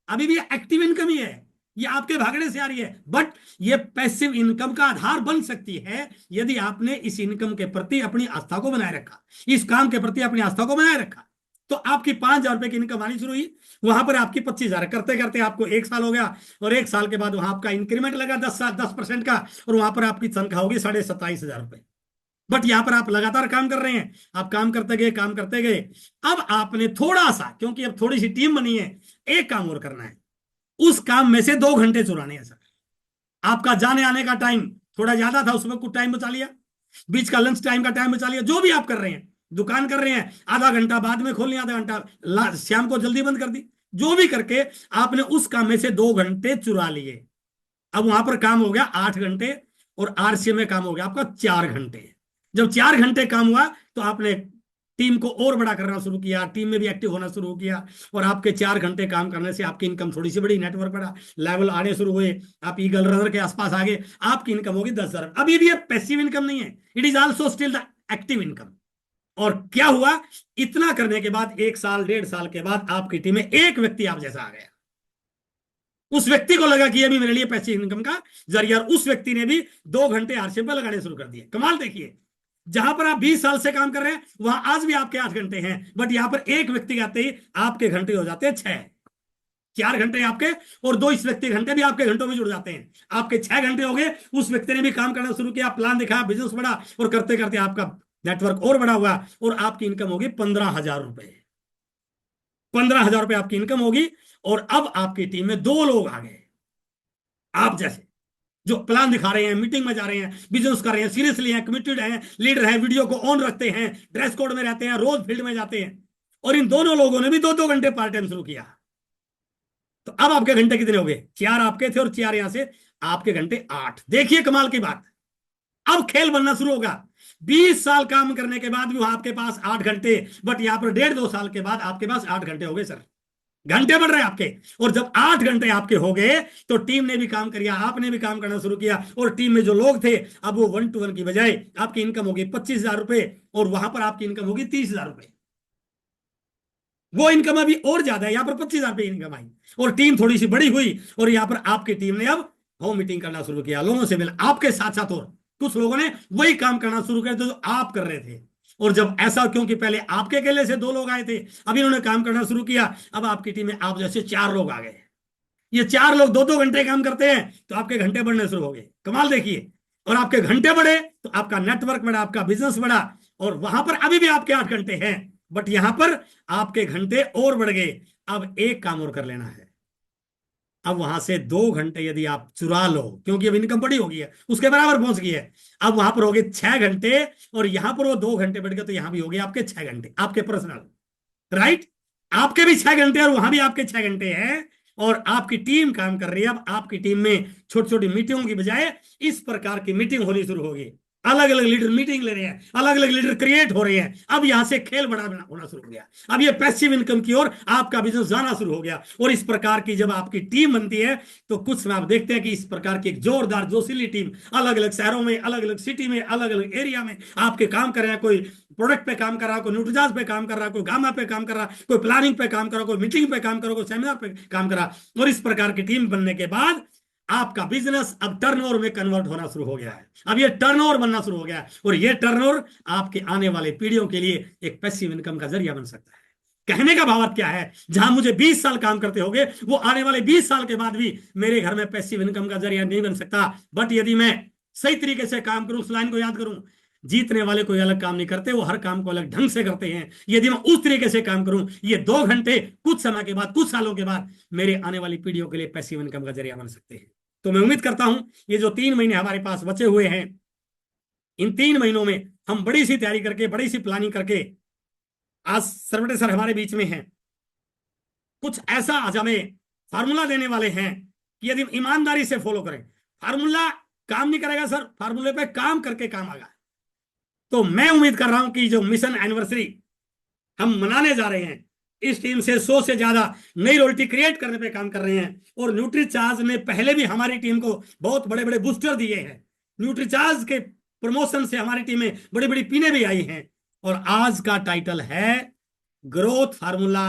अभी भी एक्टिव इनकम ही है। ये आपके भागने से आ रही है, बट ये पैसिव इनकम का आधार बन सकती है यदि आपने इस इनकम के प्रति अपनी आस्था को बनाए रखा, इस काम के प्रति अपनी आस्था को बनाए रखा। तो आपकी 5,000 रुपए की इनकम आनी शुरू हुई, वहां पर आपकी 25,000, करते करते आपको 1 साल हो गया, और 1 साल के बाद वहां आपका इंक्रीमेंट लगा 10% का, और वहां पर आपकी तनख्वाह होगी 27,500 रुपए। बट यहां पर आप लगातार काम कर रहे हैं, आप काम करते गए, काम करते गए। अब आपने थोड़ा सा, क्योंकि अब थोड़ी सी टीम बनी है, एक काम और करना है। उस काम में से 2 घंटे चुराने हैं सर। आपका जाने आने का टाइम थोड़ा ज्यादा था, उसमें कुछ टाइम बचा लिया, बीच का लंच टाइम का टाइम बचा लिया। जो भी आप कर रहे हैं, दुकान कर रहे हैं, आधा घंटा बाद में खोलनी, आधा घंटा शाम को जल्दी बंद कर दी, जो भी करके आपने उस काम में से 2 घंटे चुरा लिए। अब वहां पर काम हो गया 8 घंटे, और आरसीएम में काम हो गया आपका 4 घंटे। जब 4 घंटे काम हुआ तो आपने टीम को और बड़ा करना शुरू किया, टीम में भी एक्टिव होना शुरू किया, और आपके 4 घंटे काम करने से आपकी इनकम थोड़ी सी बड़ी, नेटवर्क बड़ा, लेवल आने शुरू हुए, आप ईगल रनर के आसपास आ गए, आपकी इनकम होगी 10,000। अभी भी पैसिव इनकम नहीं है, it is also still the active income. और क्या हुआ, इतना करने के बाद 1 साल 1.5 साल के बाद आपकी टीम में एक व्यक्ति आप जैसा आ गया। उस व्यक्ति को लगा कि ये भी मेरे लिए पैसिव इनकम का जरिया, और उस व्यक्ति ने भी 2 घंटे आरसीएम पर लगाने शुरू कर दिए। कमाल देखिए, जहां पर आप 20 साल से काम कर रहे हैं वहां आज भी आपके 8 घंटे हैं, बट यहां पर एक व्यक्ति आते ही आपके घंटे हो जाते हैं 6। 4 घंटे आपके और 2 इस व्यक्ति घंटे भी आपके घंटों में जुड़ जाते हैं, आपके 6 घंटे हो गए। उस व्यक्ति ने भी काम करना शुरू किया, प्लान दिखाया, बिजनेस बढ़ा, और करते करते आपका नेटवर्क और बड़ा हुआ, और आपकी इनकम होगी 15,000 रुपए। 15,000 रुपए आपकी इनकम होगी, और अब आपकी टीम में 2 लोग आ गए आप जैसे, जो प्लान दिखा रहे हैं, मीटिंग में जा रहे हैं, बिजनेस कर रहे हैं, सीरियसली हैं, कमिटेड हैं, लीडर हैं, वीडियो को ऑन रखते हैं, ड्रेस कोड में रहते हैं, रोज फील्ड में जाते हैं। और इन दोनों लोगों ने भी 2-2 घंटे पार्ट टाइम शुरू किया। तो अब आपके घंटे कितने हो गए? 4 आपके थे और 4 यहां से, आपके घंटे 8। देखिए कमाल की बात, अब खेल बनना शुरू होगा। 20 साल काम करने के बाद भी वहां आपके पास 8 घंटे, बट यहां पर 1.5-2 साल के बाद आपके पास 8 घंटे हो गए सर। घंटे बढ़ रहे हैं आपके, और जब 8 घंटे आपके हो गए तो टीम ने भी काम किया, आपने भी काम करना शुरू किया, और टीम में जो लोग थे अब वो 1-to-1 की बजाय आपकी इनकम होगी 25,000 रुपए, और वहां पर आपकी इनकम होगी 30,000 रुपए। वो इनकम अभी और ज्यादा है, यहां पर 25,000 रुपए इनकम आई, और टीम थोड़ी सी बड़ी हुई, और यहां पर आपकी टीम ने अब होम मीटिंग करना शुरू किया, लोगों से मिला, आपके साथ साथ और कुछ लोगों ने वही काम करना शुरू किया जो आप कर रहे थे। और जब ऐसा, क्योंकि पहले आपके अकेले से 2 लोग आए थे, अब इन्होंने काम करना शुरू किया, अब आपकी टीम में आप जैसे 4 लोग आ गए। ये 4 लोग 2-2 घंटे काम करते हैं तो आपके घंटे बढ़ने शुरू हो गए। कमाल देखिए। और आपके घंटे बढ़े तो आपका नेटवर्क बढ़ा, आपका बिजनेस बढ़ा। और वहां पर अभी भी आपके 8 घंटे हैं, बट यहां पर आपके घंटे और बढ़ गए। अब एक काम और कर लेना है। अब वहां से 2 घंटे यदि आप चुरा लो, क्योंकि अब इनकम बड़ी हो गई है, उसके बराबर पहुंच गई है। अब वहां पर हो गए 6 घंटे, और यहां पर वो 2 घंटे बढ़ गए, तो यहां भी हो गए आपके 6 घंटे, आपके पर्सनल। राइट। आपके भी 6 घंटे और वहां भी आपके 6 घंटे हैं। और आपकी टीम काम कर रही है। अब आपकी टीम में छोटी छोटी मीटिंगों की बजाय इस प्रकार की मीटिंग होनी शुरू होगी। अलग अलग लीडर मीटिंग ले रहे हैं, अलग अलग लीडर क्रिएट हो रहे हैं। अब यहां से खेल बड़ा होना शुरू हो गया। अब ये पैसिव इनकम की ओर आपका बिजनेस जाना शुरू हो गया। और इस प्रकार की जब आपकी टीम बनती है तो कुछ समय आप देखते हैं कि इस प्रकार की एक जोरदार जोशीली टीम अलग अलग शहरों में, अलग अलग सिटी में, अलग अलग एरिया में आपके काम कर रहे हैं। कोई प्रोडक्ट पे काम कर रहा है, कोई न्यूट्रीजाज पे काम कर रहा है, कोई गामा पे काम कर रहा है, कोई प्लानिंग पे काम कर रहा है, कोई मीटिंग पे काम कर रहा है, कोई सेमिनार पे काम कर रहा है। और इस प्रकार की टीम बनने के बाद आपका बिजनेस अब टर्नओवर में कन्वर्ट होना शुरू हो गया है। अब ये टर्नओवर बनना शुरू हो गया है, और ये टर्नओवर आपके आने वाले पीढ़ियों के लिए एक पैसिव इनकम का जरिया बन सकता है। कहने का भाव क्या है, जहां मुझे 20 साल काम करते होंगे, वो आने वाले 20 साल के बाद भी मेरे घर में पैसिव इनकम का जरिया नहीं बन सकता। बट यदि मैं सही तरीके से काम करूं, उस लाइन को याद करूं, जीतने वाले कोई अलग काम नहीं करते, वो हर काम को अलग ढंग से करते हैं। यदि मैं उस तरीके से काम करूं, ये 2 घंटे कुछ समय के बाद, कुछ सालों के बाद मेरे आने वाली पीढ़ियों के लिए पैसिव इनकम का जरिया बन सकते हैं। तो मैं उम्मीद करता हूं ये जो 3 महीने हमारे पास बचे हुए हैं, इन 3 महीनों में हम बड़ी सी तैयारी करके, बड़ी सी प्लानिंग करके, आज सरवटे सर हमारे बीच में हैं, कुछ ऐसा आज हमें फार्मूला देने वाले हैं कि यदि हम ईमानदारी से फॉलो करें, फार्मूला काम नहीं करेगा सर, फार्मूले पे काम करके काम आएगा। तो मैं उम्मीद कर रहा हूं कि जो मिशन एनिवर्सरी हम मनाने जा रहे हैं, इस टीम से 100 से ज्यादा नई रॉयल्टी क्रिएट करने पे काम कर रहे हैं। और न्यूट्रीचार्ज ने पहले भी हमारी टीम को बहुत बड़े बड़े बूस्टर दिए हैं। न्यूट्रीचार्ज के प्रमोशन से हमारी टीमें बड़ी बड़ी पीने भी आई हैं। और आज का टाइटल है growth formula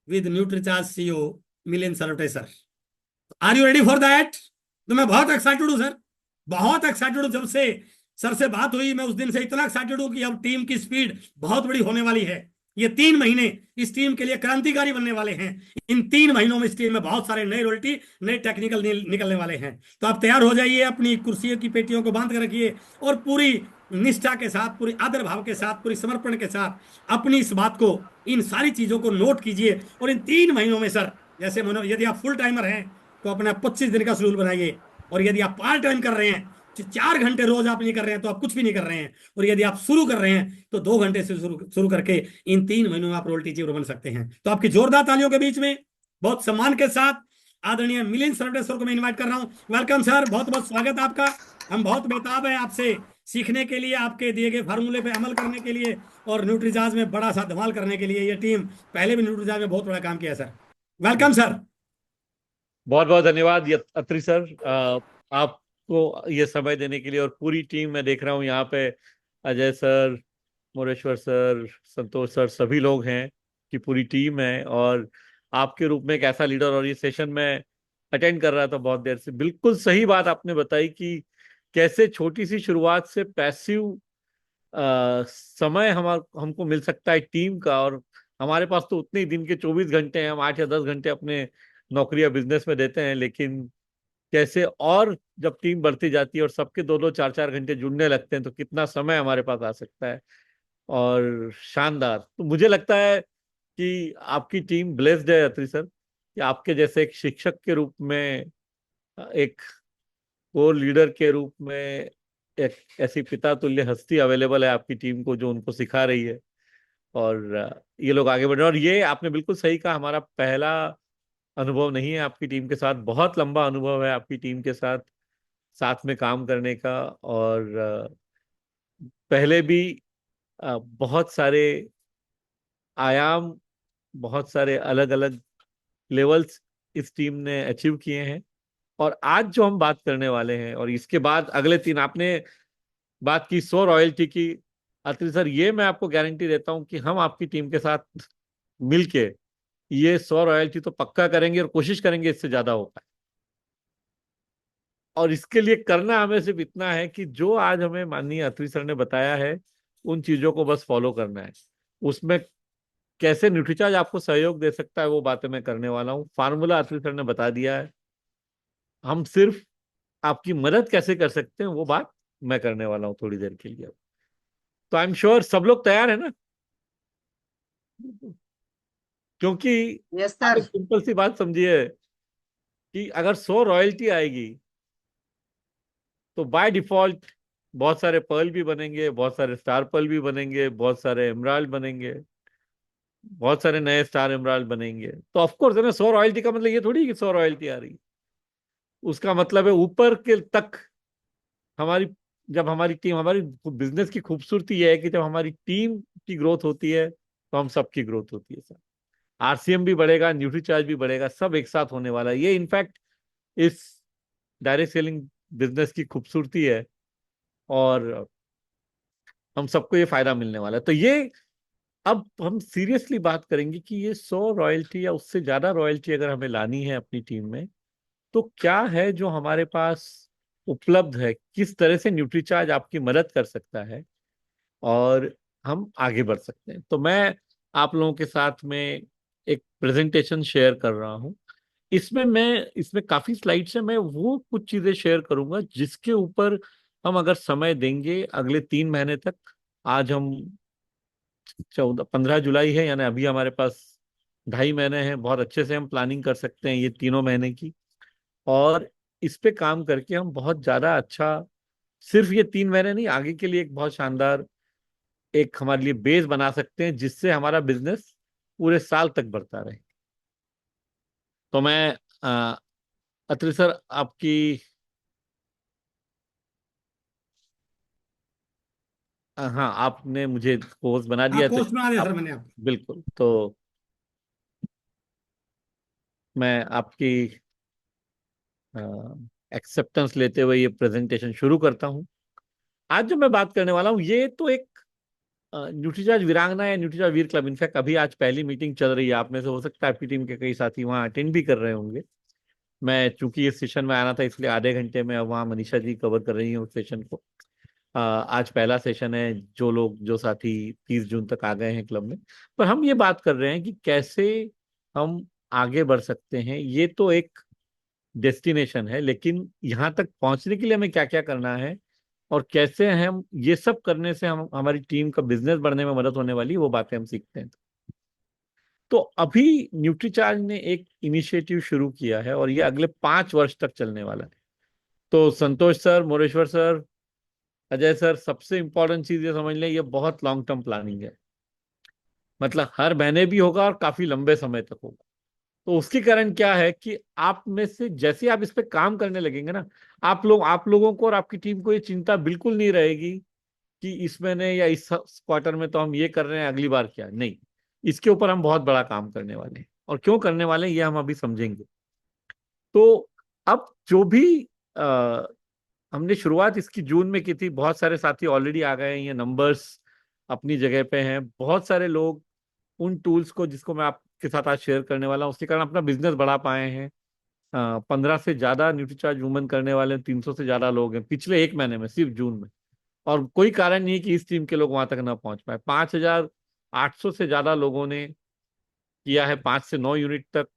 with Nutricharge CEO Milind Sarwate sir. Are you ready for that? तो मैं बहुत एक्साइटेड हूं सर, बहुत एक्साइटेड हूं। जब से सर से बात हुई, मैं उस दिन से इतना एक्साइटेड हूं कि अब टीम की स्पीड बहुत बड़ी होने वाली है। ये 3 महीने इस टीम के लिए क्रांतिकारी बनने वाले हैं। इन 3 महीनों में इस टीम में बहुत सारे नए रॉयल्टी, नए टेक्निकल निकलने वाले हैं। तो आप तैयार हो जाइए, अपनी कुर्सियों की पेटियों को बांध कर रखिए, और पूरी निष्ठा के साथ, पूरी आदर भाव के साथ, पूरी समर्पण के साथ अपनी इस बात को, इन सारी चीजों को नोट कीजिए। और इन 3 महीनों में सर, जैसे यदि आप फुल टाइमर हैं तो अपना 25 दिन का शेड्यूल बनाइए। और यदि आप पार्ट टाइम कर रहे हैं, 4 घंटे रोज आप नहीं कर रहे हैं, तो आप कुछ भी नहीं कर रहे हैं। और यदि आप शुरू कर रहे हैं तो 2 घंटे से शुरू करके इन 3 महीनों में आप रॉयल्टी अचीवर बन सकते हैं। तो आपकी जोरदार तालियों के बीच में बहुत सम्मान के साथ आदरणीय मिलिंद सरवटे सर को मैं इन्वाइट कर रहा हूं। वेलकम सर, बहुत बहुत स्वागत है आपका। हम बहुत बेताब है आपसे सीखने के लिए, आपके दिए गए फार्मूले पे अमल करने के लिए, और न्यूट्रीजाज में बड़ा सा धमाल करने के लिए। ये टीम पहले भी न्यूट्रीजाज में बहुत बड़ा काम किया सर। Welcome sir. बहुत बहुत धन्यवाद अत्री सर, आपको ये समय देने के लिए। और पूरी टीम मैं देख रहा हूँ यहाँ पे, अजय सर, मोरेश्वर सर, संतोष सर, सभी लोग हैं कि पूरी टीम है। और आपके रूप में एक ऐसा लीडर, और ये सेशन में अटेंड कर रहा था बहुत देर से। बिल्कुल सही बात आपने बताई कि कैसे छोटी सी शुरुआत से पैसिव समय हमको मिल सकता है टीम का। और हमारे पास तो उतने ही दिन के 24 घंटे हैं, हम 8 या 10 घंटे अपने नौकरी या बिजनेस में देते हैं। लेकिन कैसे, और जब टीम बढ़ती जाती है और सबके 2-2, 4-4 घंटे जुड़ने लगते हैं, तो कितना समय हमारे पास आ सकता है। और शानदार। तो मुझे लगता है कि आपकी टीम ब्लेस्ड है अत्री सर, कि आपके जैसे एक शिक्षक के रूप में, एक कोर लीडर के रूप में एक ऐसी पिता तुल्य हस्ती अवेलेबल है आपकी टीम को, जो उनको सिखा रही है। और ये लोग आगे बढ़ रहे हैं। और ये आपने बिल्कुल सही कहा, हमारा पहला अनुभव नहीं है आपकी टीम के साथ, बहुत लंबा अनुभव है आपकी टीम के साथ साथ में काम करने का। और पहले भी बहुत सारे आयाम, बहुत सारे अलग अलग लेवल्स इस टीम ने अचीव किए हैं। और आज जो हम बात करने वाले हैं, और इसके बाद अगले 3, आपने बात की 100 रॉयल्टी की। अत्री सर, ये मैं आपको गारंटी देता हूं कि हम आपकी टीम के साथ मिलके ये 100 रॉयल्टी तो पक्का करेंगे, और कोशिश करेंगे इससे ज्यादा हो पाए। और इसके लिए करना हमें सिर्फ इतना है कि जो आज हमें माननीय अत्री सर ने बताया है, उन चीजों को बस फॉलो करना है। उसमें कैसे न्यूट्रीचार्ज आपको सहयोग दे सकता है वो बातें मैं करने वाला हूँ। फार्मूला अतुल सर ने बता दिया है, हम सिर्फ आपकी मदद कैसे कर सकते हैं वो बात मैं करने वाला हूँ थोड़ी देर के लिए। तो आई एम श्योर सब लोग तैयार है ना, क्योंकि यस आप सर। एक सिंपल सी बात समझिए कि अगर 100 रॉयल्टी आएगी तो बाय डिफॉल्ट बहुत सारे पर्ल भी बनेंगे, बहुत सारे स्टार पर्ल भी बनेंगे, बहुत सारे एमराल्ड बनेंगे, बहुत सारे नए स्टार एमराल्ड बनेंगे। तो ऑफकोर्स है ना, 100 रॉयल्टी का मतलब ये थोड़ी कि 100 रॉयल्टी आ रही है। उसका मतलब है ऊपर के तक हमारी, जब हमारी टीम, हमारी बिजनेस की खूबसूरती यह है कि जब हमारी टीम की ग्रोथ होती है तो हम सबकी ग्रोथ होती है सर। आरसीएम भी बढ़ेगा, न्यूट्रीचार्ज भी बढ़ेगा, सब एक साथ होने वाला है। ये इनफैक्ट इस डायरेक्ट सेलिंग बिजनेस की खूबसूरती है और हम सबको ये फायदा मिलने वाला है। तो ये अब हम सीरियसली बात करेंगे कि ये 100 रॉयल्टी या उससे ज्यादा रॉयल्टी अगर हमें लानी है अपनी टीम में, तो क्या है जो हमारे पास उपलब्ध है, किस तरह से न्यूट्रीचार्ज आपकी मदद कर सकता है और हम आगे बढ़ सकते हैं। तो मैं आप लोगों के साथ में एक प्रेजेंटेशन शेयर कर रहा हूं। इसमें काफी स्लाइड्स हैं, मैं वो कुछ चीजें शेयर करूंगा जिसके ऊपर हम अगर समय देंगे अगले 3 महीने तक। आज हम 15 जुलाई है, यानी अभी हमारे पास 2.5 महीने हैं, बहुत अच्छे से हम प्लानिंग कर सकते हैं ये तीनों महीने की। और इस पे काम करके हम बहुत ज्यादा अच्छा, सिर्फ ये 3 महीने नहीं, आगे के लिए एक बहुत शानदार एक हमारे लिए बेस बना सकते हैं जिससे हमारा बिजनेस पूरे साल तक बढ़ता रहे। तो मैं अत्रि सर आपकी, हाँ आपने मुझे होस्ट बना दिया आप तो पोस्ट बना दिया सर आप, मैंने आपको। बिल्कुल। तो मैं आपकी एक्सेप्टेंस लेते हुए ये प्रेजेंटेशन शुरू करता हूँ। आज जो मैं बात करने वाला हूँ ये तो एक न्यूट्रीचार्ज वीरांगना या न्यूट्रीचार्ज वीर क्लब, इनफैक्ट अभी आज पहली मीटिंग चल रही है। आप में से हो सकता है आपकी टीम के कई साथी वहाँ अटेंड भी कर रहे होंगे। मैं चूंकि इस सेशन में आना था इसलिए आधे घंटे में, अब वहाँ मनीषा जी कवर कर रही हैं उस सेशन को। आज पहला सेशन है, जो साथी 30 जून तक आ गए हैं क्लब में। पर हम ये बात कर रहे हैं कि कैसे हम आगे बढ़ सकते हैं। ये तो एक डेस्टिनेशन है, लेकिन यहाँ तक पहुंचने के लिए हमें क्या क्या करना है और कैसे हम ये सब करने से हम हमारी टीम का बिजनेस बढ़ने में मदद होने वाली है, वो बातें हम सीखते हैं। तो अभी न्यूट्रीचार्ज ने एक इनिशिएटिव शुरू किया है और ये अगले 5 वर्ष तक चलने वाला है। तो Santosh sir, Moreshwar sir, Ajay sir, सबसे इंपॉर्टेंट चीज ये समझ लें, ये बहुत लॉन्ग टर्म प्लानिंग है। मतलब हर महीने भी होगा और काफी लंबे समय तक होगा। तो उसके कारण क्या है कि आप में से जैसे आप इस पे काम करने लगेंगे ना, आप लोगों को और आपकी टीम को ये चिंता बिल्कुल नहीं रहेगी कि इस महीने या इस क्वार्टर में तो हम ये कर रहे हैं, अगली बार क्या। नहीं, इसके ऊपर हम बहुत बड़ा काम करने वाले हैं और क्यों करने वाले हैं ये हम अभी समझेंगे। तो अब जो भी आ, हमने शुरुआत इसकी जून में की थी, बहुत सारे साथी ऑलरेडी आ गए हैं, ये नंबर्स अपनी जगह पे हैं। बहुत सारे लोग उन टूल्स को जिसको मैं आपके साथ आज शेयर करने वाला हूँ उसके कारण अपना बिजनेस बढ़ा पाए हैं। 15 से ज्यादा न्यूट्रीचार्ज वुमन करने वाले 300 से ज्यादा लोग हैं पिछले 1 महीने में, सिर्फ जून में। और कोई कारण नहीं है कि इस टीम के लोग वहां तक ना पहुंच पाए। 5,800 से ज्यादा लोगों ने किया है, 5 से 9 यूनिट तक।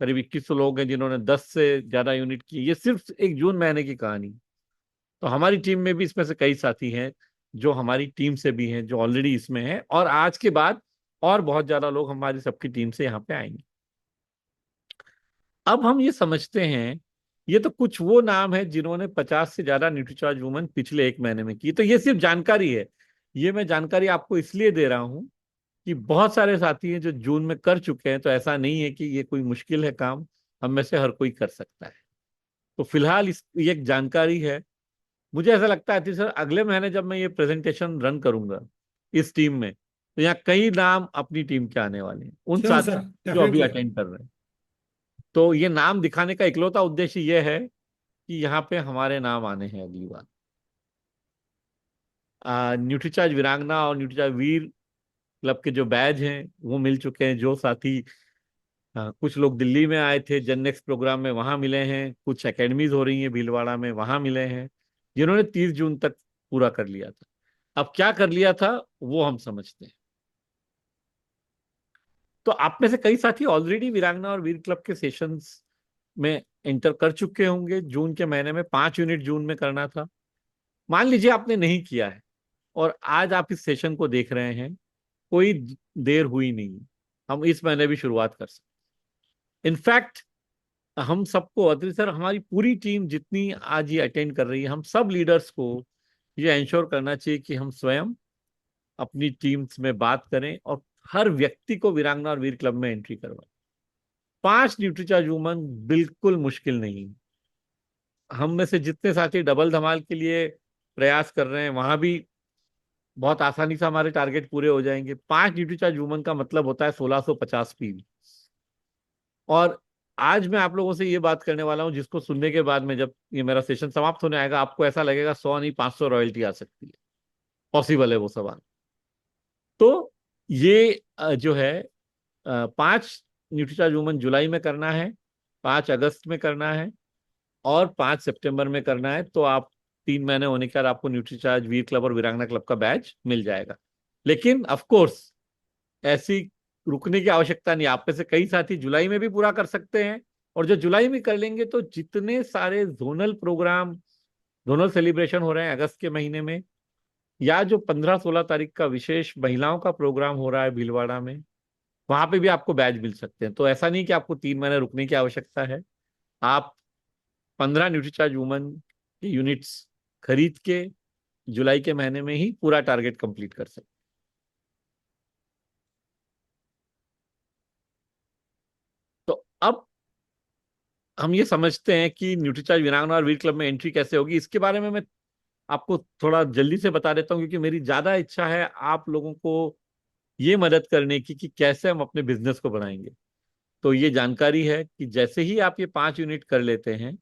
करीब 2100 लोग हैं जिन्होंने 10 से ज्यादा यूनिट की। ये सिर्फ एक जून महीने की कहानी है। तो हमारी टीम में भी इसमें से कई साथी हैं जो हमारी टीम से भी हैं, जो ऑलरेडी इसमें हैं, और आज के बाद और बहुत ज्यादा लोग हमारी सबकी टीम से यहाँ पे आएंगे। अब हम ये समझते हैं, ये तो कुछ वो नाम है जिन्होंने 50 से ज्यादा न्यूट्रीचार्ज वुमन पिछले 1 महीने में की। तो ये सिर्फ जानकारी है, ये मैं जानकारी आपको इसलिए दे रहा हूं कि बहुत सारे साथी हैं जो जून में कर चुके हैं। तो ऐसा नहीं है कि ये कोई मुश्किल है काम, हम में से हर कोई कर सकता है। तो फिलहाल ये एक जानकारी है। मुझे ऐसा लगता है सर, अगले महीने जब मैं ये प्रेजेंटेशन रन करूंगा इस टीम में, तो यहाँ कई नाम अपनी टीम के आने वाले हैं, उन श्योर साथियों सर, जो अभी डेफिनेटली। अटेंड कर रहे हैं। तो ये नाम दिखाने का इकलौता उद्देश्य ये है कि यहाँ पे हमारे नाम आने हैं अगली बार। न्यूट्रीचार्ज वीरांगना और न्यूट्रीचार्ज वीर क्लब के जो बैज हैं वो मिल चुके हैं। जो साथी, कुछ लोग दिल्ली में आए थे जननेक्स प्रोग्राम में, वहां मिले हैं। कुछ एकेडमीज हो रही हैं भीलवाड़ा में, वहां मिले हैं, जिन्होंने 30 जून तक पूरा कर लिया था। अब क्या कर लिया था वो हम समझते हैं। तो आप में से कई साथी ऑलरेडी वीरांगना और वीर क्लब के सेशंस में एंटर कर चुके होंगे। जून के महीने में 5 यूनिट जून में करना था। मान लीजिए आपने नहीं किया है और आज आप इस सेशन को देख रहे हैं, कोई देर हुई नहीं, हम इस महीने भी शुरुआत कर सकते। इनफैक्ट हम सबको, अद्री सर, हमारी पूरी टीम जितनी आज ये अटेंड कर रही है, हम सब लीडर्स को ये इंश्योर करना चाहिए कि हम स्वयं अपनी टीम्स में बात करें और हर व्यक्ति को वीरांगना और वीर क्लब में एंट्री करवाएं। 5 न्यूट्रीचार्ज वुमन बिल्कुल मुश्किल नहीं। हम में से जितने साथी डबल धमाल के लिए प्रयास कर रहे हैं, वहां भी बहुत आसानी से हमारे टारगेट पूरे हो जाएंगे। 5 न्यूट्रीचार्ज वुमन का मतलब होता है 1650 पीवी। और आज मैं आप लोगों से ये बात करने वाला हूं, जिसको सुनने के बाद में जब ये मेरा सेशन समाप्त होने आएगा, आपको ऐसा लगेगा 100 नहीं 500 रॉयल्टी आ सकती है। पॉसिबल है वो सवाल। तो ये जो है 5 न्यूट्रीचार्ज वुमन जुलाई में करना है, 5 अगस्त में करना है और 5 सितंबर में करना है। तो आप 3 महीने होने के बाद आपको न्यूट्रीचार्ज वीर क्लब और वीरांगना क्लब का बैच मिल जाएगा। लेकिन ऑफ कोर्स ऐसी रुकने की आवश्यकता नहीं। आप में से कई साथी जुलाई में भी पूरा कर सकते हैं, और जो जुलाई में कर लेंगे तो जितने सारे जोनल प्रोग्राम, जोनल सेलिब्रेशन हो रहे हैं अगस्त के महीने में, या जो 15-16 तारीख का विशेष महिलाओं का प्रोग्राम हो रहा है भीलवाड़ा में, वहां पे भी आपको बैच मिल सकते हैं। तो ऐसा नहीं कि आपको 3 महीने रुकने की आवश्यकता है। आप 15 न्यूट्रीचार्ज वुमन के यूनिट्स खरीद के जुलाई के महीने में ही पूरा टारगेट कंप्लीट कर सकते हैं। तो अब हम ये समझते हैं कि न्यूट्रीचार्ज वीरांगना और वीर क्लब में एंट्री कैसे होगी। इसके बारे में मैं आपको थोड़ा जल्दी से बता देता हूँ, क्योंकि मेरी ज्यादा इच्छा है आप लोगों को ये मदद करने की कि कैसे हम अपने बिजनेस को बढ़ाएंगे। तो ये जानकारी है कि जैसे ही आप ये 5 यूनिट कर लेते हैं,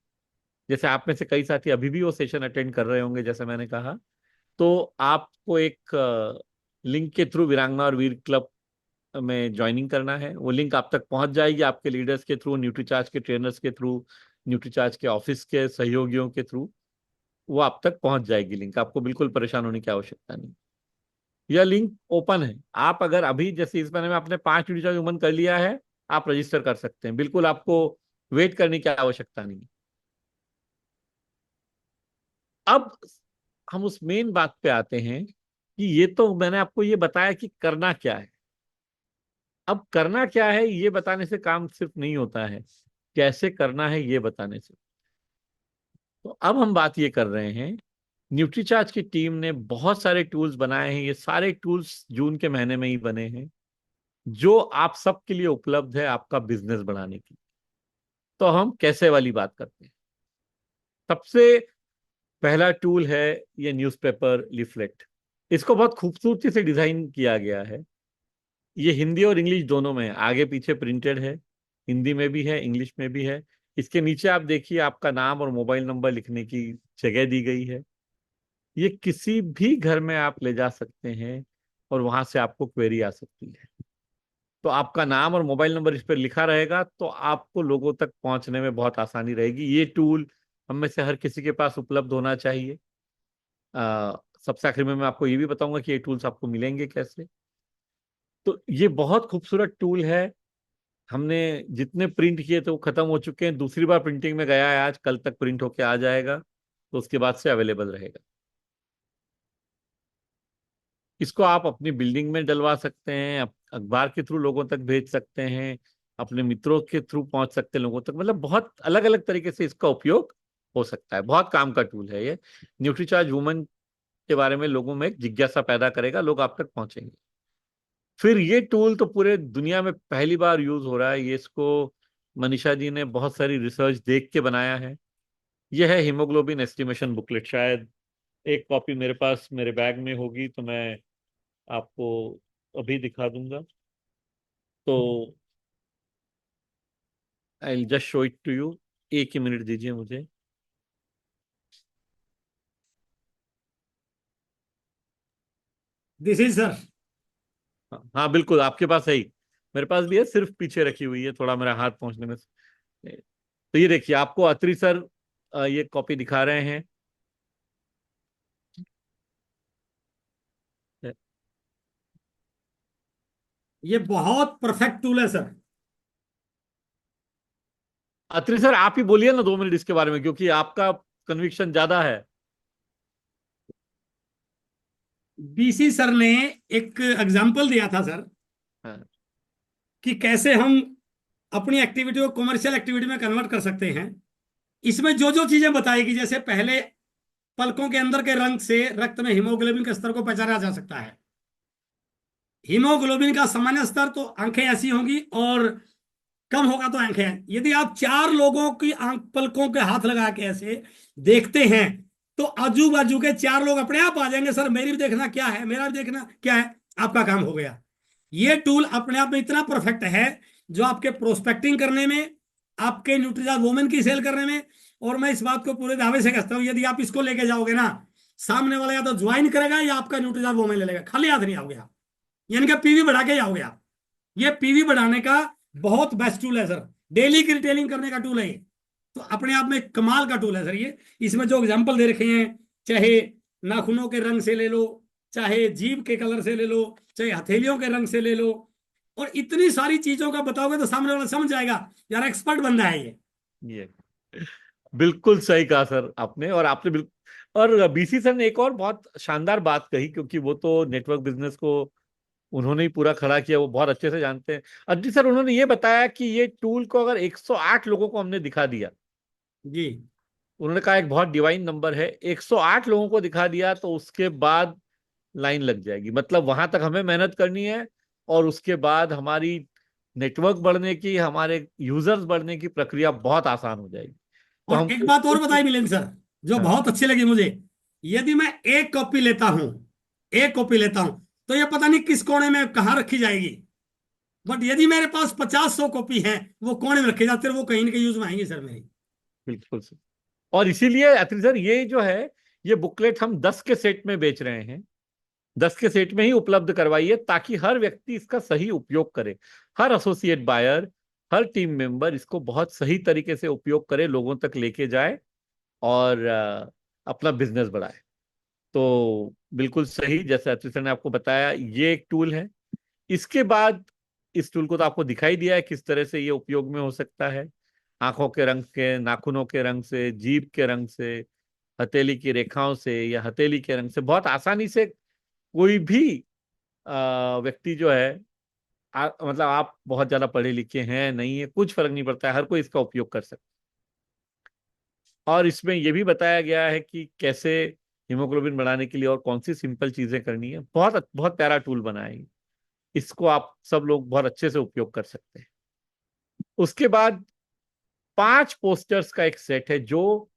जैसे आप में से कई साथी अभी भी वो सेशन अटेंड कर रहे होंगे जैसे मैंने कहा, तो आपको एक लिंक के थ्रू वीरांगना और वीर क्लब में ज्वाइनिंग करना है। वो लिंक आप तक पहुंच जाएगी आपके लीडर्स के थ्रू, न्यूट्रीचार्ज के ट्रेनर्स के थ्रू, न्यूट्रीचार्ज के ऑफिस के सहयोगियों के थ्रू वो आप तक पहुंच जाएगी लिंक। आपको बिल्कुल परेशान होने की आवश्यकता नहीं। यह लिंक ओपन है। आप अगर अभी जैसे इस महीने में आपने 5 न्यूट्रीचार्ज वुमन कर लिया है, आप रजिस्टर कर सकते हैं। बिल्कुल आपको वेट करने की आवश्यकता नहीं। अब हम उस मेन बात पे आते हैं कि ये तो मैंने आपको ये बताया कि करना क्या है। अब करना क्या है ये बताने से काम सिर्फ नहीं होता है, कैसे करना है ये बताने से। तो अब हम बात ये कर रहे हैं, न्यूट्रीचार्ज की टीम ने बहुत सारे टूल्स बनाए हैं। ये सारे टूल्स जून के महीने में ही बने हैं, जो आप सबके लिए उपलब्ध है आपका बिजनेस बढ़ाने की। तो हम कैसे वाली बात करते हैं। सबसे पहला टूल है ये न्यूज़पेपर लीफलेट। इसको बहुत खूबसूरती से डिजाइन किया गया है। ये हिंदी और इंग्लिश दोनों में है, आगे पीछे प्रिंटेड है, हिंदी में भी है इंग्लिश में भी है। इसके नीचे आप देखिए आपका नाम और मोबाइल नंबर लिखने की जगह दी गई है। ये किसी भी घर में आप ले जा सकते हैं और वहां से आपको क्वेरी आ सकती है। तो आपका नाम और मोबाइल नंबर इस पर लिखा रहेगा, तो आपको लोगों तक पहुंचने में बहुत आसानी रहेगी। ये टूल हम में से हर किसी के पास उपलब्ध होना चाहिए। सबसे आखिर में मैं आपको ये भी बताऊंगा कि ये टूल्स आपको मिलेंगे कैसे। तो ये बहुत खूबसूरत टूल है। हमने जितने प्रिंट किए थे वो खत्म हो चुके हैं। दूसरी बार प्रिंटिंग में गया है, आज कल तक प्रिंट होके आ जाएगा, तो उसके बाद से अवेलेबल रहेगा। इसको आप अपनी बिल्डिंग में डलवा सकते हैं, अखबार के थ्रू लोगों तक भेज सकते हैं, अपने मित्रों के थ्रू पहुंच सकते हैं लोगों तक। मतलब बहुत अलग अलग तरीके से इसका उपयोग हो सकता है। बहुत काम का टूल है ये। न्यूट्रीचार्ज वुमन के बारे में लोगों में एक जिज्ञासा पैदा करेगा, लोग आप तक पहुंचेंगे। फिर ये टूल तो पूरे दुनिया में पहली बार यूज हो रहा है। ये इसको मनीषा जी ने बहुत सारी रिसर्च देख के बनाया है। यह है हीमोग्लोबिन एस्टिमेशन बुकलेट। शायद एक कॉपी मेरे पास मेरे बैग में होगी, तो मैं आपको अभी दिखा दूंगा। तो I will just show it to you. एक ही मिनट दीजिए मुझे। This is sir. हाँ हाँ, बिल्कुल आपके पास है ही। मेरे पास भी है, सिर्फ पीछे रखी हुई है, थोड़ा मेरा हाथ पहुंचने में। तो ये देखिए आपको अत्री सर ये कॉपी दिखा रहे हैं। ये बहुत परफेक्ट टूल है सर। अत्री सर आप ही बोलिए ना 2 मिनट इसके बारे में, क्योंकि आपका कन्विक्शन ज्यादा है। बीसी सर ने एक एग्जाम्पल दिया था सर, हाँ। कि कैसे हम अपनी एक्टिविटी को कमर्शियल एक्टिविटी में कन्वर्ट कर सकते हैं। इसमें जो जो चीजें बताएगी, जैसे पहले पलकों के अंदर के रंग से रक्त में हीमोग्लोबिन के स्तर को पहचाना जा सकता है। हीमोग्लोबिन का सामान्य स्तर तो आंखें ऐसी होंगी, और कम होगा तो आंखें। यदि आप 4 लोगों की आंख पलकों के हाथ लगा के ऐसे देखते हैं, तो आजू बाजू के 4 लोग अपने आप आ जाएंगे, सर मेरी भी देखना क्या है, मेरा भी देखना क्या है। आपका काम हो गया। ये टूल अपने आप में इतना परफेक्ट है, जो आपके प्रोस्पेक्टिंग करने में, आपके न्यूट्रीजा वुमेन की सेल करने में। और मैं इस बात को पूरे दावे से कहता हूं, यदि आप इसको लेके जाओगे ना, सामने वाला या तो ज्वाइन करेगा या आपका न्यूट्रीजा वुमेन ले लेगा, खाली हाथ नहीं आओगे आप, यानी कि पीवी बढ़ा के ही आओगे आप। ये पीवी बढ़ाने का बहुत बेस्ट टूल है सर। डेली की रिटेलिंग करने का टूल है ये। तो अपने आप में कमाल का टूल है सर ये। इसमें जो एग्जांपल दे रखे हैं, चाहे नाखूनों के रंग से ले लो, चाहे जीभ के कलर से ले लो, चाहे हथेलियों के रंग से ले लो, और इतनी सारी चीजों का बताओगे तो सामने वाला समझ जाएगा, यार एक्सपर्ट बंदा है ये बिल्कुल सही कहा सर आपने। और आपने बिल्कुल, और बीसी सर ने एक और बहुत शानदार बात कही, क्योंकि वो तो नेटवर्क बिजनेस को उन्होंने ही पूरा खड़ा किया, वो बहुत अच्छे से जानते हैं। अजी सर उन्होंने ये बताया कि ये टूल को अगर 108 लोगों को हमने दिखा दिया, जी। उन्होंने कहा एक बहुत डिवाइन नंबर है, 108 लोगों को दिखा दिया तो उसके बाद लाइन लग जाएगी। मतलब वहां तक हमें मेहनत करनी है, और उसके बाद हमारी नेटवर्क बढ़ने की, हमारे यूजर्स बढ़ने की प्रक्रिया बहुत आसान हो जाएगी। तो और हम एक बात और बताई मिलिंद सर, जो हाँ, बहुत अच्छी लगी मुझे। यदि मैं एक कॉपी लेता हूं, एक कॉपी लेता हूं, तो ये पता नहीं किस कोने में कहाँ रखी जाएगी। बट यदि मेरे पास 50-100 कॉपी हैं, वो कोने में रखे जाते हैं, वो कहीं ना कहीं यूज में आएंगे सर मेरी। बिल्कुल सर। और इसीलिए अत्री सर ये जो है, ये बुकलेट हम 10 के सेट में बेच रहे हैं। 10 के सेट में ही उपलब्ध करवाइए, ताकि हर व्यक्ति इसका सही उपयोग करे। हर एसोसिएट बायर, हर टीम मेंबर इसको बहुत सही तरीके से उपयोग करे, लोगों तक लेके जाए, और अपना बिजनेस बढ़ाए। तो बिल्कुल सही, जैसे अत्री सर ने आपको बताया, ये एक टूल है। इसके बाद इस टूल को तो आपको दिखाई दिया है किस तरह से ये उपयोग में हो सकता है। आंखों के रंग के, नाखूनों के रंग से, जीभ के रंग से, हथेली की रेखाओं से, या हथेली के रंग से बहुत आसानी से कोई भी व्यक्ति जो है, मतलब आप बहुत ज्यादा पढ़े लिखे हैं नहीं है, कुछ फर्क नहीं पड़ता है, हर कोई इसका उपयोग कर सकता है। और इसमें यह भी बताया गया है कि कैसे हीमोग्लोबिन बढ़ाने के लिए और कौन सी सिंपल चीजें करनी है। बहुत बहुत प्यारा टूल बना है। इसको आप सब लोग बहुत अच्छे से उपयोग कर सकते हैं। उसके बाद 5 पोस्टर्स का एक सेट है, जो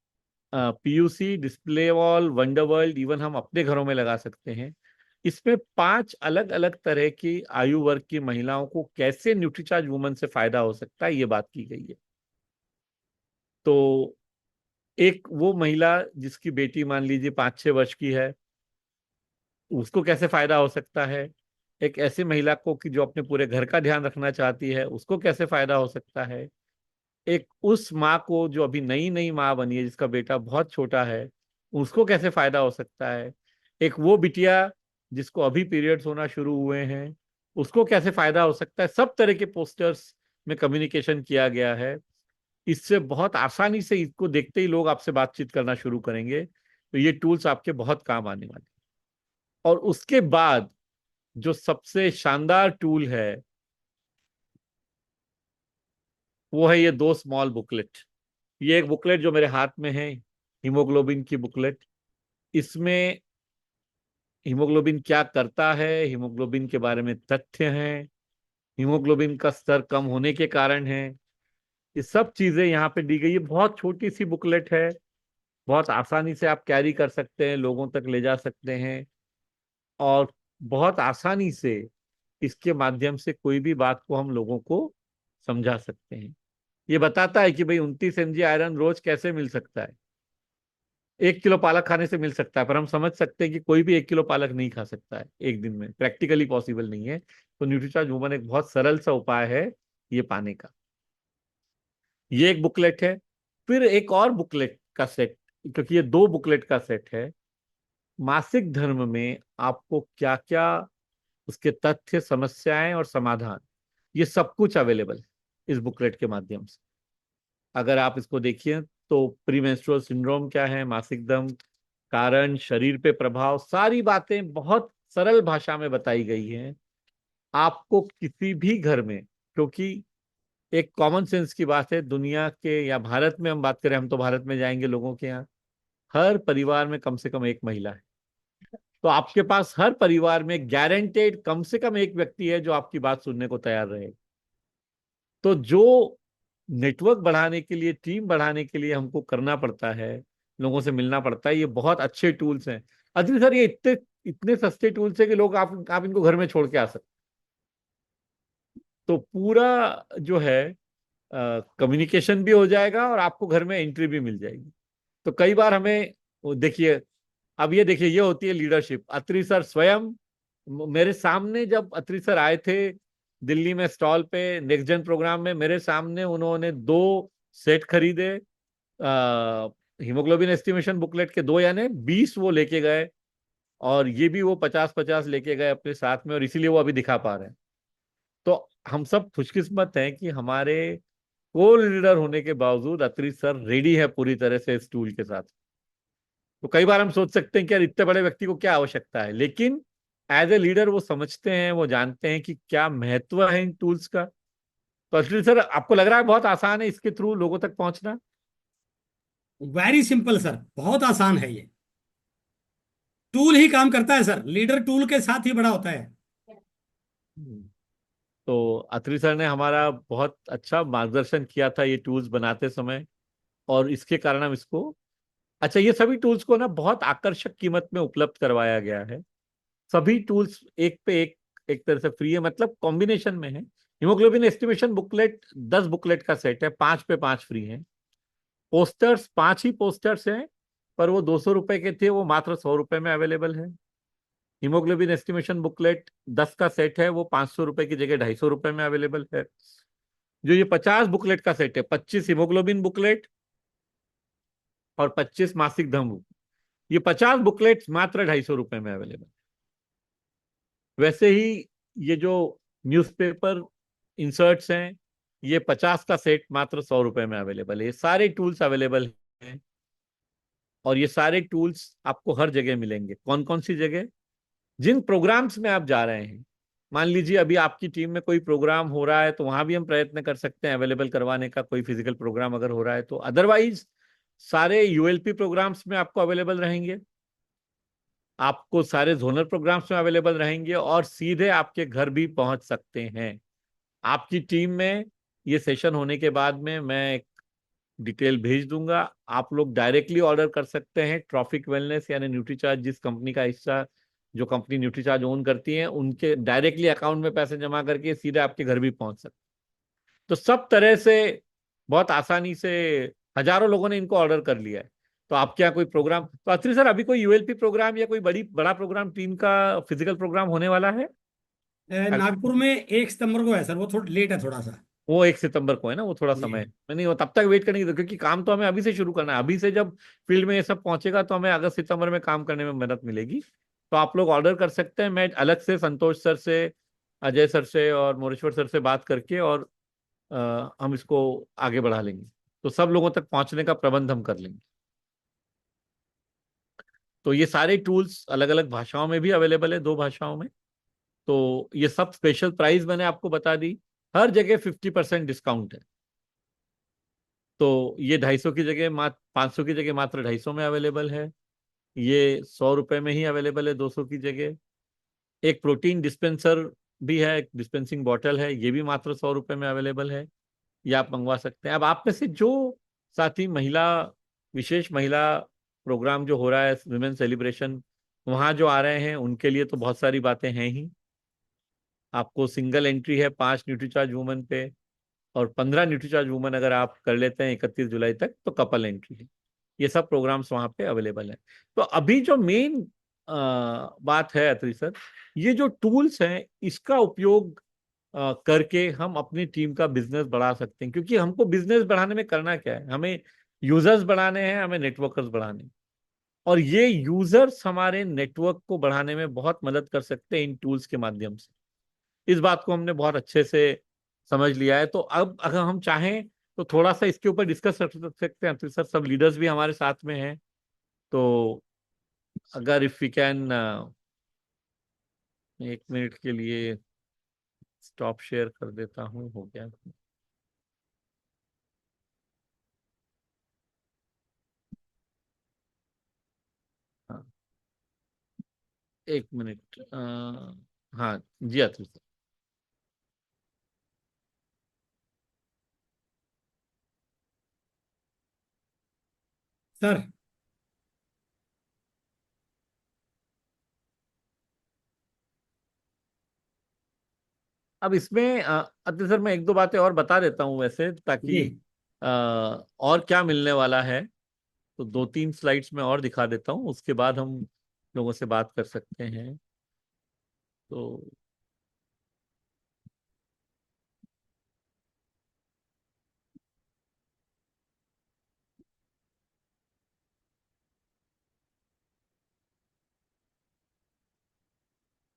पीयूसी, डिस्प्ले वॉल, वंडरवर्ल्ड, इवन हम अपने घरों में लगा सकते हैं। इसमें 5 अलग अलग तरह की आयु वर्ग की महिलाओं को कैसे न्यूट्रीचार्ज वुमन से फायदा हो सकता है, ये बात की गई है। तो एक वो महिला जिसकी बेटी मान लीजिए 5-6 वर्ष की है, उसको कैसे फायदा हो सकता है। एक ऐसी महिला को कि जो अपने पूरे घर का ध्यान रखना चाहती है, उसको कैसे फायदा हो सकता है। एक उस माँ को जो अभी नई नई माँ बनी है, जिसका बेटा बहुत छोटा है, उसको कैसे फायदा हो सकता है। एक वो बिटिया जिसको अभी पीरियड्स होना शुरू हुए हैं, उसको कैसे फायदा हो सकता है। सब तरह के पोस्टर्स में कम्युनिकेशन किया गया है। इससे बहुत आसानी से इसको देखते ही लोग आपसे बातचीत करना शुरू करेंगे। तो ये टूल्स आपके बहुत काम आने वाले हैं। और उसके बाद जो सबसे शानदार टूल है, वो है ये 2 स्मॉल बुकलेट। ये एक बुकलेट जो मेरे हाथ में है, हीमोग्लोबिन की बुकलेट। इसमें हीमोग्लोबिन क्या करता है, हीमोग्लोबिन के बारे में तथ्य हैं, हीमोग्लोबिन का स्तर कम होने के कारण है, ये सब चीजें यहाँ पे दी गई है। बहुत छोटी सी बुकलेट है, बहुत आसानी से आप कैरी कर सकते हैं, लोगों तक ले जा सकते हैं, और बहुत आसानी से इसके माध्यम से कोई भी बात को हम लोगों को समझा सकते हैं। ये बताता है कि भाई 29 mg आयरन रोज कैसे मिल सकता है। 1 किलो पालक खाने से मिल सकता है, पर हम समझ सकते हैं कि कोई भी 1 किलो पालक नहीं खा सकता है एक दिन में, प्रैक्टिकली पॉसिबल नहीं है। तो न्यूट्रीचार्ज वुमन एक बहुत सरल सा उपाय है ये पाने का। ये एक बुकलेट है। फिर एक और बुकलेट का सेट, क्योंकि ये 2 बुकलेट का सेट है। मासिक धर्म में आपको क्या क्या उसके तथ्य, समस्याएं और समाधान, ये सब कुछ अवेलेबल है इस बुकलेट के माध्यम से। अगर आप इसको देखिए तो प्री मेंस्ट्रुअल सिंड्रोम क्या है, मासिक दम, कारण, शरीर पे प्रभाव, सारी बातें बहुत सरल भाषा में बताई गई हैं। आपको किसी भी घर में, क्योंकि एक कॉमन सेंस की बात है, दुनिया के या भारत में हम बात करें, हम तो भारत में जाएंगे लोगों के यहाँ, हर परिवार में कम से कम एक महिला है। तो आपके पास हर परिवार में गारंटेड कम से कम एक व्यक्ति है जो आपकी बात सुनने को तैयार रहे। तो जो नेटवर्क बढ़ाने के लिए, टीम बढ़ाने के लिए हमको करना पड़ता है, लोगों से मिलना पड़ता है, ये बहुत अच्छे टूल्स हैं। अजय सर, ये इतने इतने सस्ते टूल्स है कि लोग आप इनको घर में छोड़ के आ सकते। तो पूरा जो है कम्युनिकेशन भी हो जाएगा और आपको घर में एंट्री भी मिल जाएगी। तो कई बार हमें देखिए, अब ये देखिए, ये होती है लीडरशिप। अत्री सर स्वयं मेरे सामने, जब अत्री सर आए थे दिल्ली में स्टॉल पे नेक्स्ट जेन प्रोग्राम में, मेरे सामने उन्होंने 2 सेट खरीदे, हीमोग्लोबिन एस्टिमेशन बुकलेट के 2, यानी 20 वो लेके गए, और ये भी वो 50-50 लेके गए अपने साथ में, और इसीलिए वो अभी दिखा पा रहे हैं। तो हम सब खुशकिस्मत हैं कि हमारे को लीडर होने के बावजूद अत्री सर रेडी है पूरी तरह से इस टूल के साथ। तो कई बार हम सोच सकते हैं कि यार इतने बड़े व्यक्ति को क्या आवश्यकता है, लेकिन एज ए लीडर वो समझते हैं, वो जानते हैं कि क्या महत्व है इन टूल्स का। तो अश्विनी सर, आपको लग रहा है बहुत आसान है इसके थ्रू लोगों तक पहुंचना? वेरी सिंपल सर, बहुत आसान है ये। टूल ही काम करता है सर, लीडर टूल के साथ ही बड़ा होता है। तो अत्री सर ने हमारा बहुत अच्छा मार्गदर्शन किया था ये टूल्स बनाते समय, और इसके कारण हम इसको, अच्छा, ये सभी टूल्स को ना बहुत आकर्षक कीमत में उपलब्ध करवाया गया है। सभी टूल्स एक पे एक तरह से फ्री है, मतलब कॉम्बिनेशन में है। हीमोग्लोबिन एस्टिमेशन बुकलेट 10 बुकलेट का सेट है, 5 पे 5 फ्री है। पोस्टर्स 5 ही पोस्टर्स हैं, पर वो 200 रुपए के थे, वो मात्र 100 रुपए में अवेलेबल है। हीमोग्लोबिन एस्टिमेशन बुकलेट 10 का सेट है, वो 500 रुपए की जगह 250 रुपए में अवेलेबल है। जो ये 50 बुकलेट का सेट है, 25 हीमोग्लोबिन बुकलेट और 25 मासिक धर्म बुक, ये 50 बुकलेट मात्र 250 रुपए में अवेलेबल। वैसे ही ये जो न्यूज़पेपर इंसर्ट्स हैं, ये 50 का सेट मात्र 100 रुपए में अवेलेबल है। ये सारे टूल्स अवेलेबल हैं, और ये सारे टूल्स आपको हर जगह मिलेंगे। कौन कौन सी जगह? जिन प्रोग्राम्स में आप जा रहे हैं, मान लीजिए अभी आपकी टीम में कोई प्रोग्राम हो रहा है, तो वहां भी हम प्रयत्न कर सकते हैं अवेलेबल करवाने का, कोई फिजिकल प्रोग्राम अगर हो रहा है तो। अदरवाइज सारे यूएलपी प्रोग्राम्स में आपको अवेलेबल रहेंगे, आपको सारे जोनल प्रोग्राम्स में अवेलेबल रहेंगे, और सीधे आपके घर भी पहुंच सकते हैं। आपकी टीम में ये सेशन होने के बाद में मैं एक डिटेल भेज दूंगा, आप लोग डायरेक्टली ऑर्डर कर सकते हैं। ट्रॉफिक वेलनेस यानी न्यूट्रीचार्ज, जिस कंपनी का हिस्सा, जो कंपनी न्यूट्रीचार्ज ओन करती है, उनके डायरेक्टली अकाउंट में पैसे जमा करके सीधे आपके घर भी पहुंच सकते। तो सब तरह से बहुत आसानी से हजारों लोगों ने इनको ऑर्डर कर लिया है। तो आपके यहाँ कोई प्रोग्राम, तो अत्री सर अभी कोई यूएलपी प्रोग्राम या कोई बड़ा प्रोग्राम, टीम का फिजिकल प्रोग्राम होने वाला है? नागपुर में 1 सितंबर को है सर, वो थोड़ा लेट है थोड़ा सा। वो 1 सितंबर को है ना, वो थोड़ा जी। समय में नहीं, वो तब तक वेट करने की, क्योंकि काम तो हमें अभी से शुरू करना है। अभी से जब फील्ड में ये सब पहुंचेगा तो हमें अगस्त सितंबर में काम करने में मदद मिलेगी। तो आप लोग ऑर्डर कर सकते हैं। मैं अलग से संतोष सर से, अजय सर से और मोरेश्वर सर से बात करके, और हम इसको आगे बढ़ा लेंगे। तो सब लोगों तक पहुंचने का प्रबंध हम कर लेंगे। तो ये सारे टूल्स अलग अलग भाषाओं में भी अवेलेबल है, 2 भाषाओं में। तो ये सब स्पेशल प्राइस मैंने आपको बता दी। हर जगह 50% डिस्काउंट है। तो ये 250 की जगह मात्र 500 की जगह मात्र 250 में अवेलेबल है। ये 100 रुपए में ही अवेलेबल है 200 की जगह। एक प्रोटीन डिस्पेंसर भी है, एक डिस्पेंसिंग बॉटल है, ये भी मात्र 100 रुपए में अवेलेबल है। ये आप मंगवा सकते हैं। अब आप में से जो साथी महिला, विशेष महिला प्रोग्राम जो हो रहा है, विमेन सेलिब्रेशन, वहां जो आ रहे हैं, उनके लिए तो बहुत सारी बातें हैं ही। आपको सिंगल एंट्री है 5 न्यूट्रीचार्ज वुमन पे, और 15 न्यूट्रीचार्ज वुमन अगर आप कर लेते हैं 31 जुलाई तक तो कपल एंट्री है। ये सब प्रोग्राम्स वहां पे अवेलेबल है। तो अभी जो मेन बात है अत्री सर, ये जो टूल्स हैं, इसका उपयोग करके हम अपनी टीम का बिजनेस बढ़ा सकते हैं। क्योंकि हमको बिजनेस बढ़ाने में करना क्या है, हमें यूजर्स बढ़ाने हैं, हमें नेटवर्कर्स बढ़ाने हैं। और ये यूजर्स हमारे नेटवर्क को बढ़ाने में बहुत मदद कर सकते हैं इन टूल्स के माध्यम से। इस बात को हमने बहुत अच्छे से समझ लिया है। तो अब अगर हम चाहें तो थोड़ा सा इसके ऊपर डिस्कस कर सकते हैं। तो सर सब लीडर्स भी हमारे साथ में हैं, तो अगर इफ वी कैन 1 मिनट के लिए स्टॉप शेयर कर देता हूँ, हो गया। हाँ, 1 मिनट। हाँ जी अतुल सर। सर अब इसमें अतुल सर मैं 1-2 बातें और बता देता हूँ वैसे, ताकि जी और क्या मिलने वाला है। तो 2-3 स्लाइड्स में और दिखा देता हूँ, उसके बाद हम लोगों से बात कर सकते हैं। तो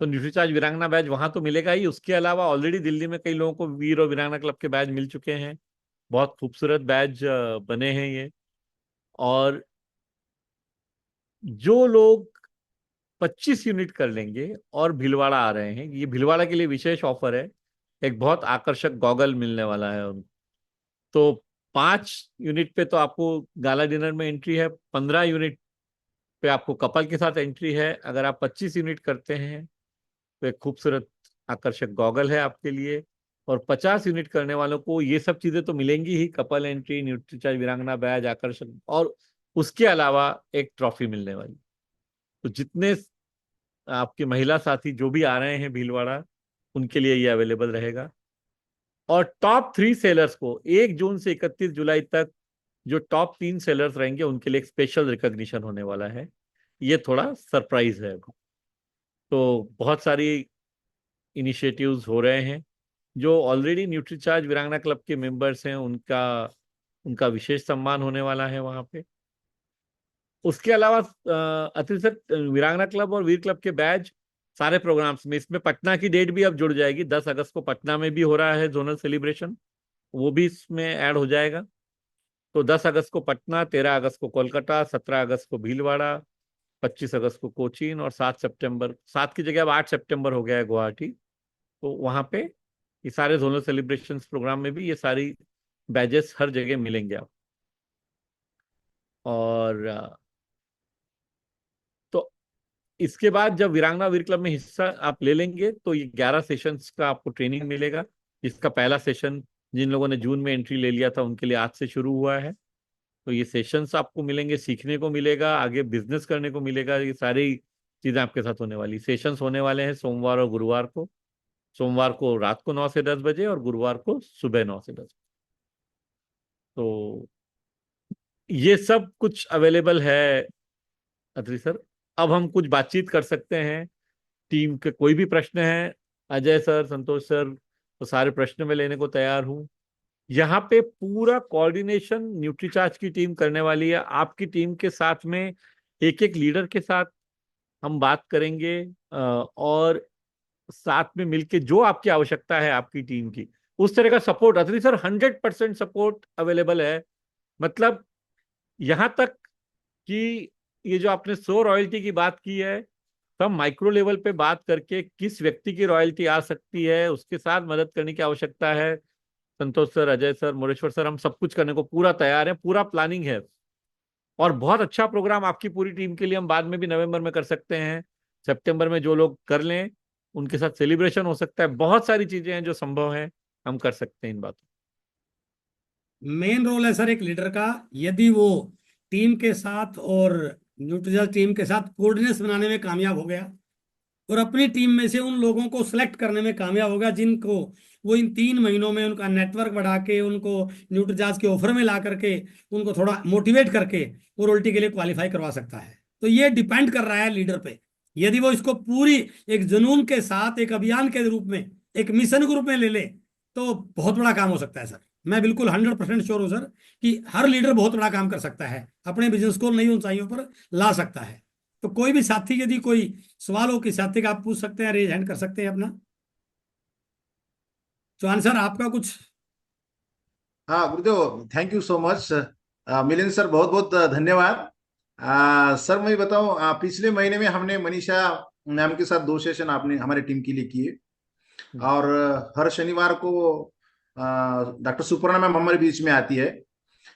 न्यूट्रीचार्ज वीरांगना बैच वहां तो मिलेगा ही, उसके अलावा ऑलरेडी दिल्ली में कई लोगों को वीर और वीरांगना क्लब के बैच मिल चुके हैं। बहुत खूबसूरत बैच बने हैं ये। और जो लोग 25 यूनिट कर लेंगे और भीलवाड़ा आ रहे हैं, ये भीलवाड़ा के लिए विशेष ऑफर है। एक बहुत आकर्षक गॉगल मिलने वाला है उनको। तो 5 यूनिट पे तो आपको गाला डिनर में एंट्री है, 15 यूनिट पे आपको कपल के साथ एंट्री है। अगर आप 25 यूनिट करते हैं तो एक खूबसूरत आकर्षक गॉगल है आपके लिए। और 50 यूनिट करने वालों को ये सब चीजें तो मिलेंगी ही, कपल एंट्री, न्यूट्रीचार्ज वीरांगना बैज, आकर्षक, और उसके अलावा एक ट्रॉफी मिलने वाली। तो जितने आपके महिला साथी जो भी आ रहे हैं भीलवाड़ा, उनके लिए ये अवेलेबल रहेगा। और टॉप 3 सेलर्स को 1 जून से 31 जुलाई तक जो टॉप 3 सेलर्स रहेंगे उनके लिए एक स्पेशल रिकॉग्निशन होने वाला है। ये थोड़ा सरप्राइज है। तो बहुत सारी इनिशिएटिव्स हो रहे हैं। जो ऑलरेडी न्यूट्रीचार्ज वीरांगना क्लब के मेंबर्स हैं उनका उनका विशेष सम्मान होने वाला है वहां पे। उसके अलावा अतिरिक्त वीरांगना क्लब और वीर क्लब के बैच सारे प्रोग्राम्स में, इसमें पटना की डेट भी अब जुड़ जाएगी। 10 अगस्त को पटना में भी हो रहा है जोनल सेलिब्रेशन, वो भी इसमें ऐड हो जाएगा। तो 10 अगस्त को पटना, 13 अगस्त को कोलकाता, 17 अगस्त को भीलवाड़ा, 25 अगस्त को कोचीन, और 7 सितंबर, 7 की जगह अब 8 सितंबर हो गया है गुवाहाटी। तो वहां पे ये सारे जोनल सेलिब्रेशन प्रोग्राम में भी ये सारी बैजेस हर जगह मिलेंगे आप। और तो इसके बाद जब वीरांगना वीर क्लब में हिस्सा आप ले लेंगे तो ये 11 सेशंस का आपको ट्रेनिंग मिलेगा। इसका पहला सेशन जिन लोगों ने जून में एंट्री ले लिया था उनके लिए आज से शुरू हुआ है। तो ये सेशंस आपको मिलेंगे, सीखने को मिलेगा, आगे बिजनेस करने को मिलेगा। ये सारी चीजें आपके साथ होने वाली। सेशंस होने वाले हैं सोमवार और गुरुवार को। सोमवार को रात को 9 से 10 बजे और गुरुवार को सुबह 9 से 10। तो ये सब कुछ अवेलेबल है अत्री सर। अब हम कुछ बातचीत कर सकते हैं। टीम के कोई भी प्रश्न है, अजय सर, संतोष सर, तो सारे प्रश्न में लेने को तैयार हूं। यहाँ पे पूरा कोऑर्डिनेशन न्यूट्रीचार्ज की टीम करने वाली है। आपकी टीम के साथ में एक एक लीडर के साथ हम बात करेंगे, और साथ में मिलके जो आपकी आवश्यकता है आपकी टीम की, उस तरह का सपोर्ट अत्री सर 100% सपोर्ट अवेलेबल है। मतलब यहां तक कि ये जो आपने 100 रॉयल्टी की बात की है, तो हम माइक्रो लेवल पे बात करके किस व्यक्ति की रॉयल्टी आ सकती है, उसके साथ मदद करने की आवश्यकता है। Santosh sir, Ajay sir, Moreshwar sir, हम सब कुछ करने को पूरा तैयार है, पूरा प्लानिंग है। और बहुत अच्छा प्रोग्राम आपकी पूरी टीम के लिए हम बाद में भी नवंबर में कर सकते हैं। सितंबर में जो लोग कर लें उनके साथ सेलिब्रेशन हो सकता है। बहुत सारी चीजें हैं जो संभव है, हम कर सकते हैं इन बातों। मेन रोल है सर एक लीडर का। यदि वो टीम के साथ और न्यूट्रीजल टीम के साथ कोऑर्डिनेशन बनाने में कामयाब हो गया और अपनी टीम में से उन लोगों को सिलेक्ट करने में कामयाब होगा जिनको वो इन 3 महीनों में उनका नेटवर्क बढ़ा के उनको न्यूट्रीजाज के ऑफर में ला करके उनको थोड़ा मोटिवेट करके वो रोल्टी के लिए क्वालिफाई करवा सकता है। तो ये डिपेंड कर रहा है लीडर पे। यदि वो इसको पूरी एक जुनून के साथ एक अभियान के रूप में, एक मिशन के रूप में ले ले, तो बहुत बड़ा काम हो सकता है सर। मैं बिल्कुल 100% श्योर हूँ सर कि हर लीडर बहुत बड़ा काम कर सकता है, अपने बिजनेस को नई ऊंचाइयों पर ला सकता है। तो कोई भी साथी, यदि कोई सवाल हो किसी साथी का, आप पूछ सकते हैं, रेज हैंड कर सकते हैं अपना। चौहान सर, आपका कुछ? हाँ गुरुदेव, thank you so much. Milind sir, बहुत बहुत धन्यवाद। सर मैं बताऊं, पिछले महीने में हमने मनीषा मैम के साथ 2 सेशन आपने हमारे टीम के लिए किए। और हर शनिवार को डॉक्टर सुपर्णा मैम हमारे बीच में आती है,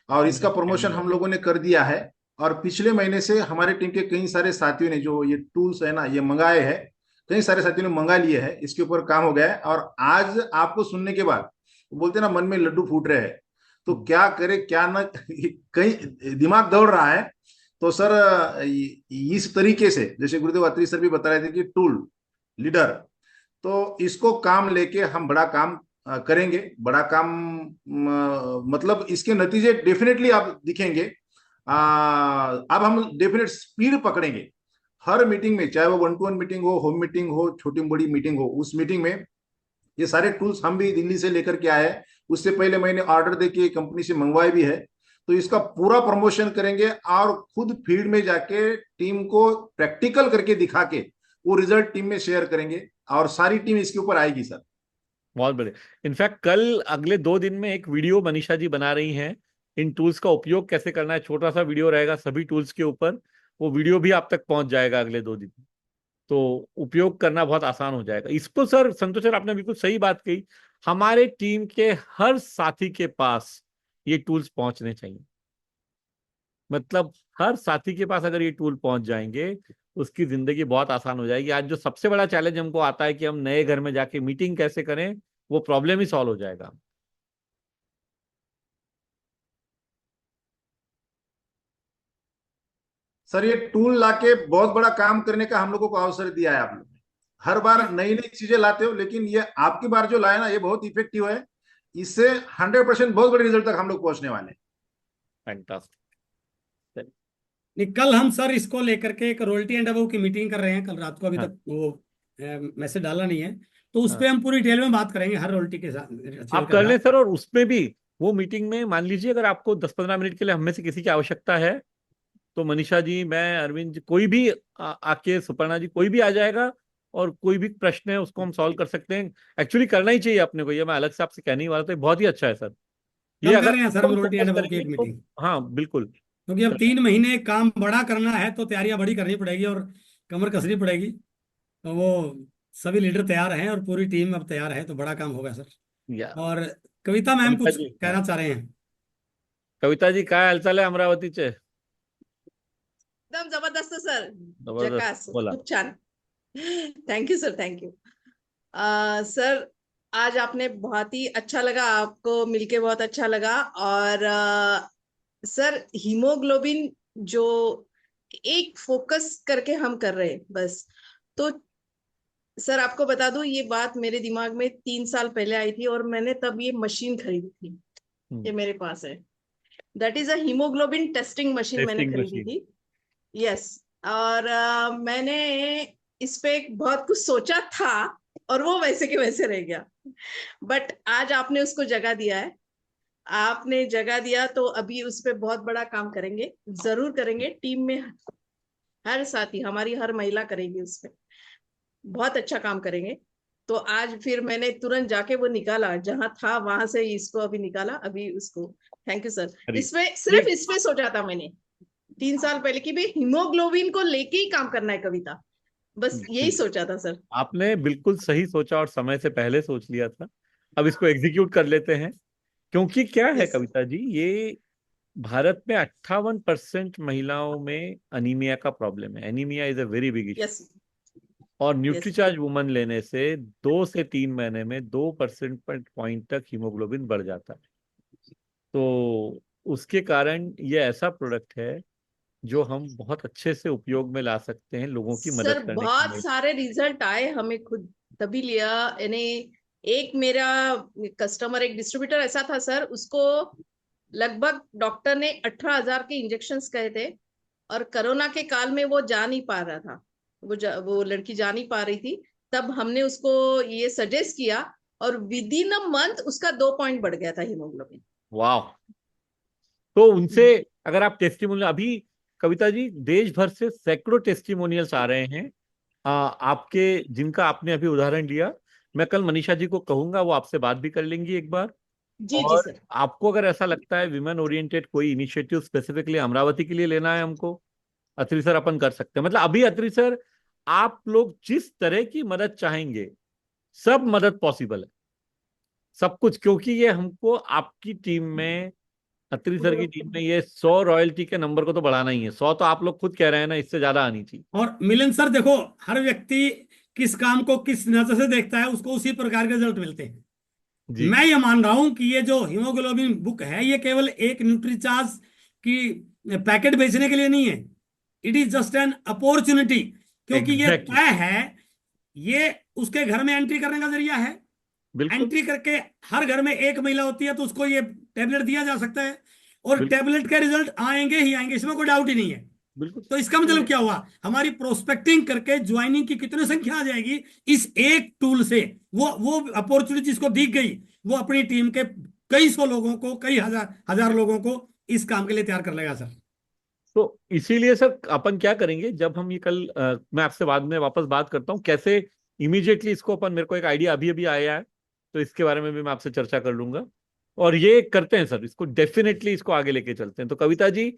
और इसका प्रमोशन हम लोगों ने कर दिया है। और पिछले महीने से हमारे टीम के कई सारे साथियों ने जो ये टूल्स है ना, ये मंगाए हैं। कई सारे साथियों ने मंगा लिए हैं, इसके ऊपर काम हो गया है। और आज आपको सुनने के बाद बोलते ना, मन में लड्डू फूट रहे हैं। तो क्या करे क्या ना, कहीं दिमाग दौड़ रहा है। तो सर इस तरीके से, जैसे गुरुदेव अत्री सर भी बता रहे थे कि टूल लीडर, तो इसको काम लेके हम बड़ा काम करेंगे। बड़ा काम मतलब इसके नतीजे डेफिनेटली आप दिखेंगे। अब हम डेफिनेट स्पीड पकड़ेंगे हर मीटिंग में, चाहे वो 1-to-1 मीटिंग हो, होम मीटिंग हो, छोटी बड़ी मीटिंग हो। उस मीटिंग में ये सारे टूल्स हम भी दिल्ली से लेकर के आए हैं। उससे पहले मैंने ऑर्डर देके कंपनी से मंगवाए भी है। तो इसका पूरा प्रमोशन करेंगे और खुद फील्ड में जाके टीम को प्रैक्टिकल करके दिखा के वो रिजल्ट टीम में शेयर करेंगे, और सारी टीम इसके ऊपर आएगी सर। बहुत बढ़िया। इनफैक्ट कल अगले 2 दिन में एक वीडियो मनीषा जी बना रही हैं, इन टूल्स का उपयोग कैसे करना है। छोटा सा वीडियो रहेगा सभी टूल्स के ऊपर, वो वीडियो भी आप तक पहुंच जाएगा अगले 2 दिन। तो उपयोग करना बहुत आसान हो जाएगा इसको। सर संतोष सर, आपने बिल्कुल सही बात कही। हमारे टीम के हर साथी के पास ये टूल्स पहुंचने चाहिए। मतलब हर साथी के पास अगर ये टूल पहुंच जाएंगे, उसकी जिंदगी बहुत आसान हो जाएगी। आज जो सबसे बड़ा चैलेंज हमको आता है कि हम नए घर में जाके मीटिंग कैसे करें, वो प्रॉब्लम ही सॉल्व हो जाएगा। सर ये टूल लाके बहुत बड़ा काम करने का हम लोगों को अवसर दिया है आप लोग ने। हर बार नई नई चीजें लाते हो, लेकिन ये आपकी बार जो लाए ना, ये बहुत इफेक्टिव है। इससे 100% बहुत बड़े रिजल्ट तक हम लोग पहुंचने वाले हैं। फैंटास्टिक। नहीं, कल हम सर इसको लेकर के एक रॉयल्टी एंड अबव की मीटिंग कर रहे हैं। कल रात को, अभी हाँ, तक वो मैसेज डाला नहीं है, तो उस हाँ। पर हम पूरी डिटेल में बात करेंगे हर रॉयल्टी के साथ, अचीवर आप के कर लें साथ। सर। और उसमें भी वो मीटिंग में मान लीजिए अगर आपको 10-15 मिनट के लिए हम में से किसी की आवश्यकता है, तो मनीषा जी, मैं, अरविंद जी, कोई भी आके, सुपर्णा जी, कोई भी आ जाएगा। और कोई भी प्रश्न है उसको हम सॉल्व कर सकते हैं। एक्चुअली करना ही चाहिए अपने को, ये मैं अलग से आपसे कहने ही वाला था। बहुत ही अच्छा है सर ये, कल कर अगर रहे हैं सर हम रॉयल्टी एंड फोकस अबव की करेंगे एक तो। मीटिंग, हाँ बिल्कुल। क्योंकि अब 3 महीने काम बड़ा करना है तो तैयारियां बड़ी करनी पड़ेगी और कमर कसनी पड़ेगी। तो वो सभी लीडर तैयार हैं और पूरी टीम अब तैयार है, तो बड़ा काम होगा सर। या और कविता मैम कविता कुछ जी, हाँ, कहना चाह रहे हैं। कविता जी, काय हालचाल आहे अमरावतीचे? एकदम जबरदस्त सर. जबरदस्त, जकास, बोला. खूप छान. Thank you sir, thank you. Sir, आज आपने बहुत ही अच्छा लगा, आपको मिलके बहुत अच्छा लगा. और सर, हीमोग्लोबिन जो एक फोकस करके हम कर रहे हैं बस. तो सर आपको बता दूं, ये बात मेरे दिमाग में 3 साल पहले आई थी और मैंने तब ये मशीन खरीदी थी. ये मेरे पास है. That is a haemoglobin testing machine मैंने टेस्टिंग खरीदी मशीन। थी. यस. और मैंने इस पे बहुत कुछ सोचा था और वो वैसे के वैसे रह गया. बट आज आपने उसको जगह दिया है. आपने जगह दिया तो अभी उस पे बहुत बड़ा काम करेंगे, जरूर करेंगे. टीम में हर साथी, हमारी हर महिला करेगी उस पे. बहुत अच्छा काम करेंगे. तो आज फिर मैंने तुरंत जाके वो निकाला, जहां था वहां से इसको अभी निकाला, अभी उसको. Thank you sir. अरे इसमें सिर्फ इस पे सोचा था मैंने 3 साल पहले कि भाई हीमोग्लोबिन को लेके ही काम करना है कविता. बस यही सोचा था सर. आपने बिल्कुल सही सोचा और समय से पहले सोच लिया था। अब इसको एग्जीक्यूट कर लेते हैं। क्योंकि क्या है यस. कविता जी, ये भारत में 58% महिलाओं में अनीमिया का प्रॉब्लम है। Anaemia is a very big issue. Yes. और यस. न्यूट्रीचार्ज वुमन लेने से 2 से 3 महीने में 2% पॉइंट तक हीमोग्लोबिन बढ़ जाता है। तो उसके कारण ये ऐसा प्रोडक्ट है जो हम बहुत अच्छे से उपयोग में ला सकते हैं, लोगों की सर मदद करने के बहुत लिए। सारे रिजल्ट आए हमें खुद, तभी लिया. यानी एक मेरा कस्टमर, एक डिस्ट्रीब्यूटर ऐसा था सर, उसको लगभग डॉक्टर ने 18,000 के इंजेक्शंस कहे थे. और कोरोना के काल में वो जा नहीं पा रहा था, वो लड़की जा नहीं पा रही थी. तब हमने उसको ये सजेस्ट किया और विद इन अ मंथ उसका 2 पॉइंट बढ़ गया था हीमोग्लोबिन। वाह। तो उनसे अगर आप टेस्टिमोनियल अभी, कविता जी, देश भर से सैकड़ों टेस्टिमोनियल्स आ रहे हैं आपके, जिनका आपने अभी उदाहरण लिया। मैं कल मनीषा जी को कहूंगा, वो आपसे बात भी कर लेंगी एक बार। जी जी और सर। आपको अगर ऐसा लगता है विमेन ओरिएंटेड कोई इनिशिएटिव स्पेसिफिकली अमरावती के लिए लेना है हमको, अत्री सर, अपन कर सकते हैं। मतलब अभी अत्री सर, आप लोग जिस तरह की मदद चाहेंगे सब मदद पॉसिबल है, सब कुछ। क्योंकि ये हमको आपकी टीम में, अत्री सर की टीम में, ये 100 रॉयल्टी के नंबर को तो बढ़ाना ही है। 100 तो आप लोग खुद कह रहे हैं ना, इससे ज्यादा आनी चाहिए। और मिलन सर देखो, हर व्यक्ति किस काम को किस नजर से देखता है, उसको उसी प्रकार के रिजल्ट मिलते हैं। जी। मैं ये मान रहा हूं कि ये जो हीमोग्लोबिन बुक है, ये केवल एक न्यूट्रीचार्ज की पैकेट बेचने के लिए नहीं है। It is just an opportunity, क्योंकि ये एग्जैक्टली। तय है, ये उसके घर में एंट्री करने का जरिया है। बिल्कुल एंट्री करके हर घर में एक महिला होती है, तो उसको ये टेबलेट दिया जा सकता है, और बिल्कुल टेबलेट के रिजल्ट आएंगे ही आएंगे, इसमें कोई डाउट ही नहीं है। बिल्कुल। तो इसका मतलब क्या हुआ, हमारी प्रोस्पेक्टिंग करके ज्वाइनिंग की कितनी संख्या आ जाएगी इस एक टूल से। वो अपॉर्चुनिटी जिसको दी गई, वो अपनी टीम के कई सौ लोगों को, कई हजार हजार लोगों को इस काम के लिए तैयार कर लेगा सर। तो इसीलिए सर अपन क्या करेंगे, जब हम ये कल मैं आपसे बाद में वापस बात करता हूँ कैसे इमीडिएटली इसको अपन, मेरे को एक आइडिया अभी अभी आया है, तो इसके बारे में भी मैं आपसे चर्चा कर लूंगा। और ये करते हैं सर, इसको डेफिनेटली इसको आगे लेके चलते हैं। तो कविता जी,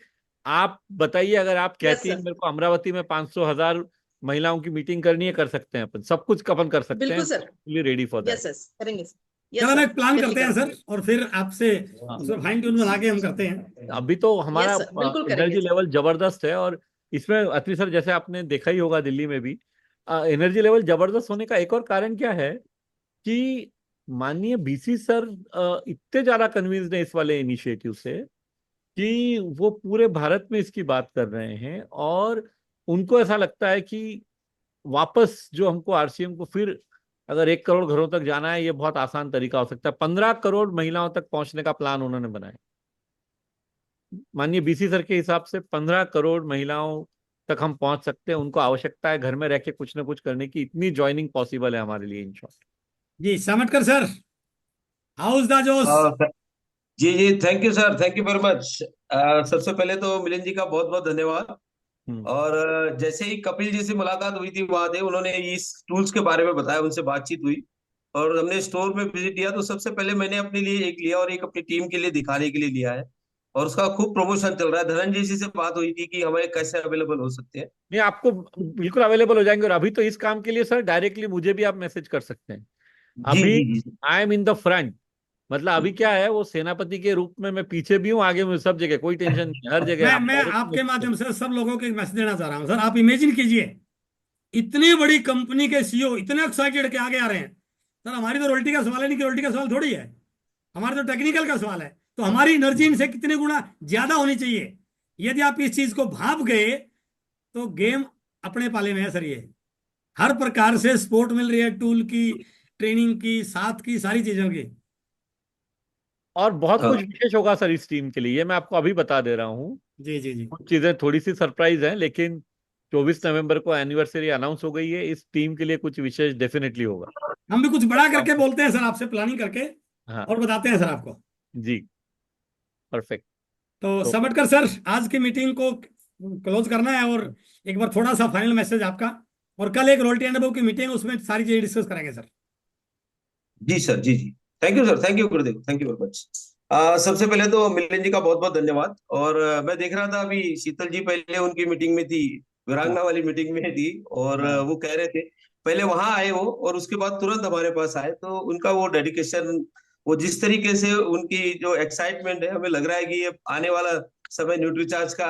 आप बताइए, अगर आप यस कहती हैं सर। मेरे को अमरावती में 500,000 महिलाओं की मीटिंग करनी है, कर सकते हैं अपन, सब कुछ अपन कर सकते हैं। बिल्कुल sir. Ready for that. Yes yes करेंगे सर। चलो यस हम सर, एक प्लान करते हैं करेंगे। सर, और फिर आपसे फाइन ट्यून बना के हम करते हैं। अभी तो हमारा यस सर, बिल्कुल करेंगे एनर्जी सर। लेवल जबरदस्त है। और इसमें अत्री सर, जैसे आपने देखा ही होगा दिल्ली में भी एनर्जी लेवल जबरदस्त होने का एक और कारण क्या है कि माननीय बीसी सर इतने ज्यादा कन्विंस्ड है इस वाले इनिशिएटिव से कि वो पूरे भारत में इसकी बात कर रहे हैं। और उनको ऐसा लगता है कि वापस जो हमको आरसीएम को फिर अगर 1 करोड़ घरों तक जाना है, ये बहुत आसान तरीका हो सकता है। 15 करोड़ महिलाओं तक पहुंचने का प्लान उन्होंने बनाया। माननीय बीसी सर के हिसाब से 15 करोड़ महिलाओं तक हम पहुंच सकते हैं। उनको आवश्यकता है घर में रह के कुछ ना कुछ करने की, इतनी ज्वाइनिंग पॉसिबल है हमारे लिए इन शॉर्ट। जी Samtakar sir, how's the josh. थ- जी जी, thank you sir, thank you very much. सबसे पहले तो मिलिंद जी का बहुत बहुत धन्यवाद। हम्म। और जैसे ही कपिल जी से मुलाकात हुई थी, वहां थे, उन्होंने इस टूल्स के बारे में बताया, उनसे बातचीत हुई और हमने स्टोर में विजिट किया। तो सबसे पहले मैंने अपने लिए एक लिया और एक अपनी टीम के लिए दिखाने के लिए लिया है, और उसका खूब प्रमोशन चल रहा है। धनंजय जी से बात हुई थी कि हमें कैसे अवेलेबल हो सकते हैं। नहीं, आपको बिल्कुल अवेलेबल हो जाएंगे। और अभी तो इस काम के लिए सर डायरेक्टली मुझे भी आप मैसेज कर सकते हैं। जी अभी जी जी। I am in the front. मतलब अभी क्या है, वो सेनापति के रूप में मैं पीछे भी हूँ, आगे में सब जगह, कोई टेंशन नहीं है, हर जगह आप मैं डायरेक्टली आपके मैसेज माध्यम से सब लोगों को एक मैसेज देना चाह रहा हूं सर। आप इमेजिन कीजिए, इतनी बड़ी कंपनी के सीईओ इतने एक्साइटेड के आगे आ रहे हैं। सर हमारी तो रोल्टी का सवाल है, नहीं कि रोल्टी का सवाल थोड़ी है, हमारे तो टेक्निकल का सवाल है। तो हमारी एनर्जी इनसे कितने गुना ज्यादा होनी चाहिए। यदि आप इस चीज को भाप गए, तो गेम अपने पाले में है सर। ये हर प्रकार से सपोर्ट मिल रही है, टूल की, ट्रेनिंग की, साथ की, सारी चीजों की। और बहुत हाँ कुछ विशेष होगा सर इस टीम के लिए, ये मैं आपको अभी बता दे रहा हूँ। जी जी जी। कुछ चीजें थोड़ी सी सरप्राइज हैं, लेकिन 24 नवंबर को एनिवर्सरी अनाउंस हो गई है। इस टीम के लिए कुछ विशेष डेफिनेटली होगा। हम भी कुछ बड़ा करके बोलते हैं सर आपसे, प्लानिंग करके, हाँ और बताते हैं सर आपको। जी, परफेक्ट। तो तो समझकर सर, आज की मीटिंग को क्लोज करना है, और एक बार थोड़ा सा फाइनल मैसेज आपका। और कल एक रोल्टी एंड अबव की मीटिंग, उसमें सारी चीजें डिस्कस करेंगे सर। जी सर, जी जी। Thank you sir, thank you गुरुदेव, थैंक यू वेरी मच। सबसे पहले तो मिलिंद जी का बहुत बहुत धन्यवाद। और मैं देख रहा था अभी शीतल जी पहले उनकी मीटिंग में थी, वीरांगना वाली मीटिंग में थी, और हाँ, वो कह रहे थे पहले वहां आए वो, और उसके बाद तुरंत हमारे पास आए। तो उनका वो डेडिकेशन, वो जिस तरीके से उनकी जो एक्साइटमेंट है, हमें लग रहा है कि ये आने वाला समय न्यूट्रीचार्ज का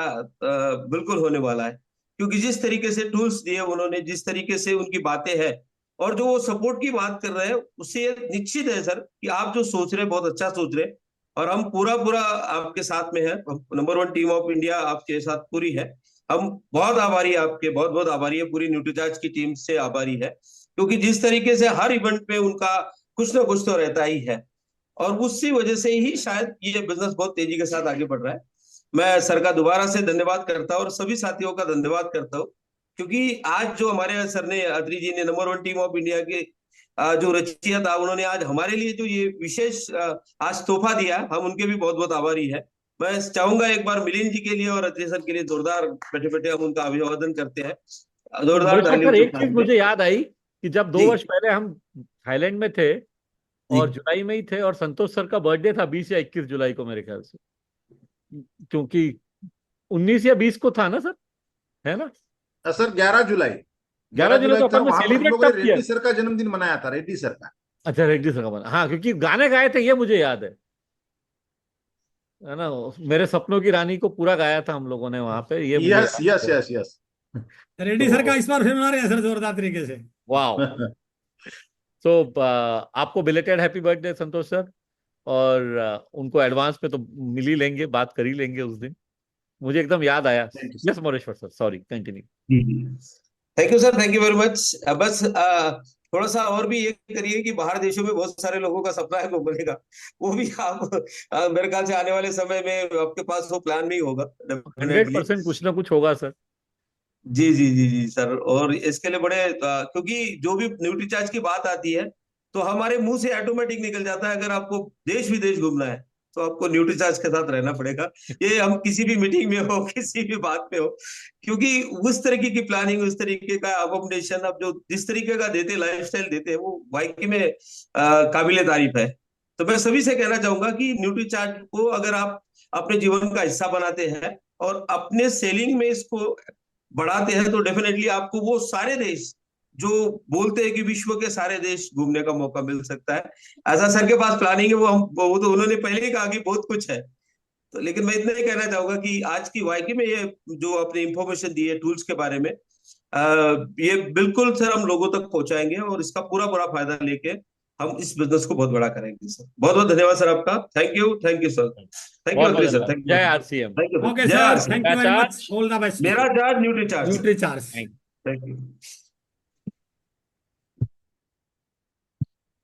बिल्कुल होने वाला है। क्योंकि जिस तरीके से टूल्स दिए उन्होंने, जिस तरीके से उनकी बातें हैं, और जो वो सपोर्ट की बात कर रहे हैं, उससे ये निश्चित है सर कि आप जो सोच रहे हैं बहुत अच्छा सोच रहे हैं। और हम पूरा पूरा आपके साथ में है। नंबर 1 टीम ऑफ इंडिया आपके साथ पूरी है। हम बहुत आभारी है आपके, बहुत बहुत आभारी है, पूरी न्यूट्रीचार्ज की टीम से आभारी है। क्योंकि जिस तरीके से हर इवेंट पे उनका कुछ ना कुछ तो रहता ही है, और उसी वजह से ही शायद ये बिजनेस बहुत तेजी के साथ आगे बढ़ रहा है। मैं सर का दोबारा से धन्यवाद करता हूँ, और सभी साथियों का धन्यवाद करता हूँ। क्योंकि आज जो हमारे सर ने, अत्री जी ने, नंबर 1 टीम ऑफ इंडिया के जो रचिया था, उन्होंने आज हमारे लिए जो ये विशेष आज तोहफा दिया, हम उनके भी बहुत बहुत आभारी है। मैं चाहूंगा एक बार मिलिंद जी के लिए और अजय सर के लिए जोरदार बैठे बैठे हम उनका अभिवादन करते हैं, जोरदार मोरेश्वर तालियों सर, से एक चीज मुझे याद आई कि जब 2 जी। वर्ष पहले हम थाईलैंड में थे और जी। जुलाई में ही थे, और संतोष सर का बर्थडे था 20 या 21 जुलाई को मेरे ख्याल से, क्योंकि 19 या 20 को था ना सर, है ना? सर 11 जुलाई 11 जुलाई जुलाई तो था, अपन ने वहां पर हम सेलिब्रेट लोगों ने तब किया। रेड्डी सर का जन्मदिन मनाया था, रेड्डी सर का। अच्छा, रेड्डी सर का बना, हाँ, क्योंकि गाने गाए थे ये मुझे याद है ना? मेरे सपनों की रानी को पूरा गाया था हम लोगों ने वहां पे, ये मुझे यस याद यस है। Yes yes. रेड्डी सर का इस बार फिर मना रहे हैं सर जोरदार तरीके से। वाह। तो आपको बिलेटेड हैप्पी बर्थडे संतोष सर, और उनको एडवांस में तो मिल ही लेंगे, बात कर ही लेंगे उस दिन। मुझे एकदम याद आया। Thank you yes Moreshwar sir, sorry, continue. Thank you sir, thank you very much. बस थोड़ा सा और भी ये करिए कि बाहर देशों में बहुत सारे लोगों का सपना है घूमने का, वो भी आप मेरे ख्याल से आने वाले समय में आपके पास वो प्लान नहीं होगा डेफिनेटली। 100% कुछ ना कुछ होगा सर। जी जी जी जी सर, और इसके लिए बड़े क्योंकि जो भी न्यूट्रीचार्ज की बात आती है तो हमारे मुंह से ऑटोमेटिक निकल जाता है, अगर आपको देश विदेश घूमना है तो आपको न्यूट्रीचार्ज के साथ रहना पड़ेगा। ये हम किसी भी मीटिंग में हो, किसी भी बात में हो, क्योंकि उस तरीके की प्लानिंग, उस तरीके का अकोमोडेशन अब जो जिस तरीके का देते, लाइफस्टाइल देते हैं, वो वाकई में काबिले तारीफ है। तो मैं सभी से कहना चाहूंगा कि न्यूट्रीचार्ज को अगर आप अपने जीवन का हिस्सा बनाते हैं और अपने सेलिंग में इसको बढ़ाते हैं तो डेफिनेटली आपको वो सारे देश जो बोलते हैं कि विश्व के सारे देश घूमने का मौका मिल सकता है। ऐसा सर के पास प्लानिंग है, वो तो उन्होंने पहले ही कहा कि बहुत कुछ है। तो लेकिन मैं इतना ही कहना चाहूंगा कि आज की वाकई में ये जो आपने इंफॉर्मेशन दी है टूल्स के बारे में, ये बिल्कुल सर हम लोगों तक पहुंचाएंगे और इसका पूरा पूरा फायदा लेके हम इस बिजनेस को बहुत बड़ा करेंगे सर। बहुत बहुत धन्यवाद सर आपका। Thank you sir. Thank you बहुत बहुत अत्री सर। धन्यवाद। Thank you. जय आरसीएम। Thank you. ओके जय sir, RC. Thank you very much, all the best. मेरा charge Nutricharge. Nutricharge. Thank you.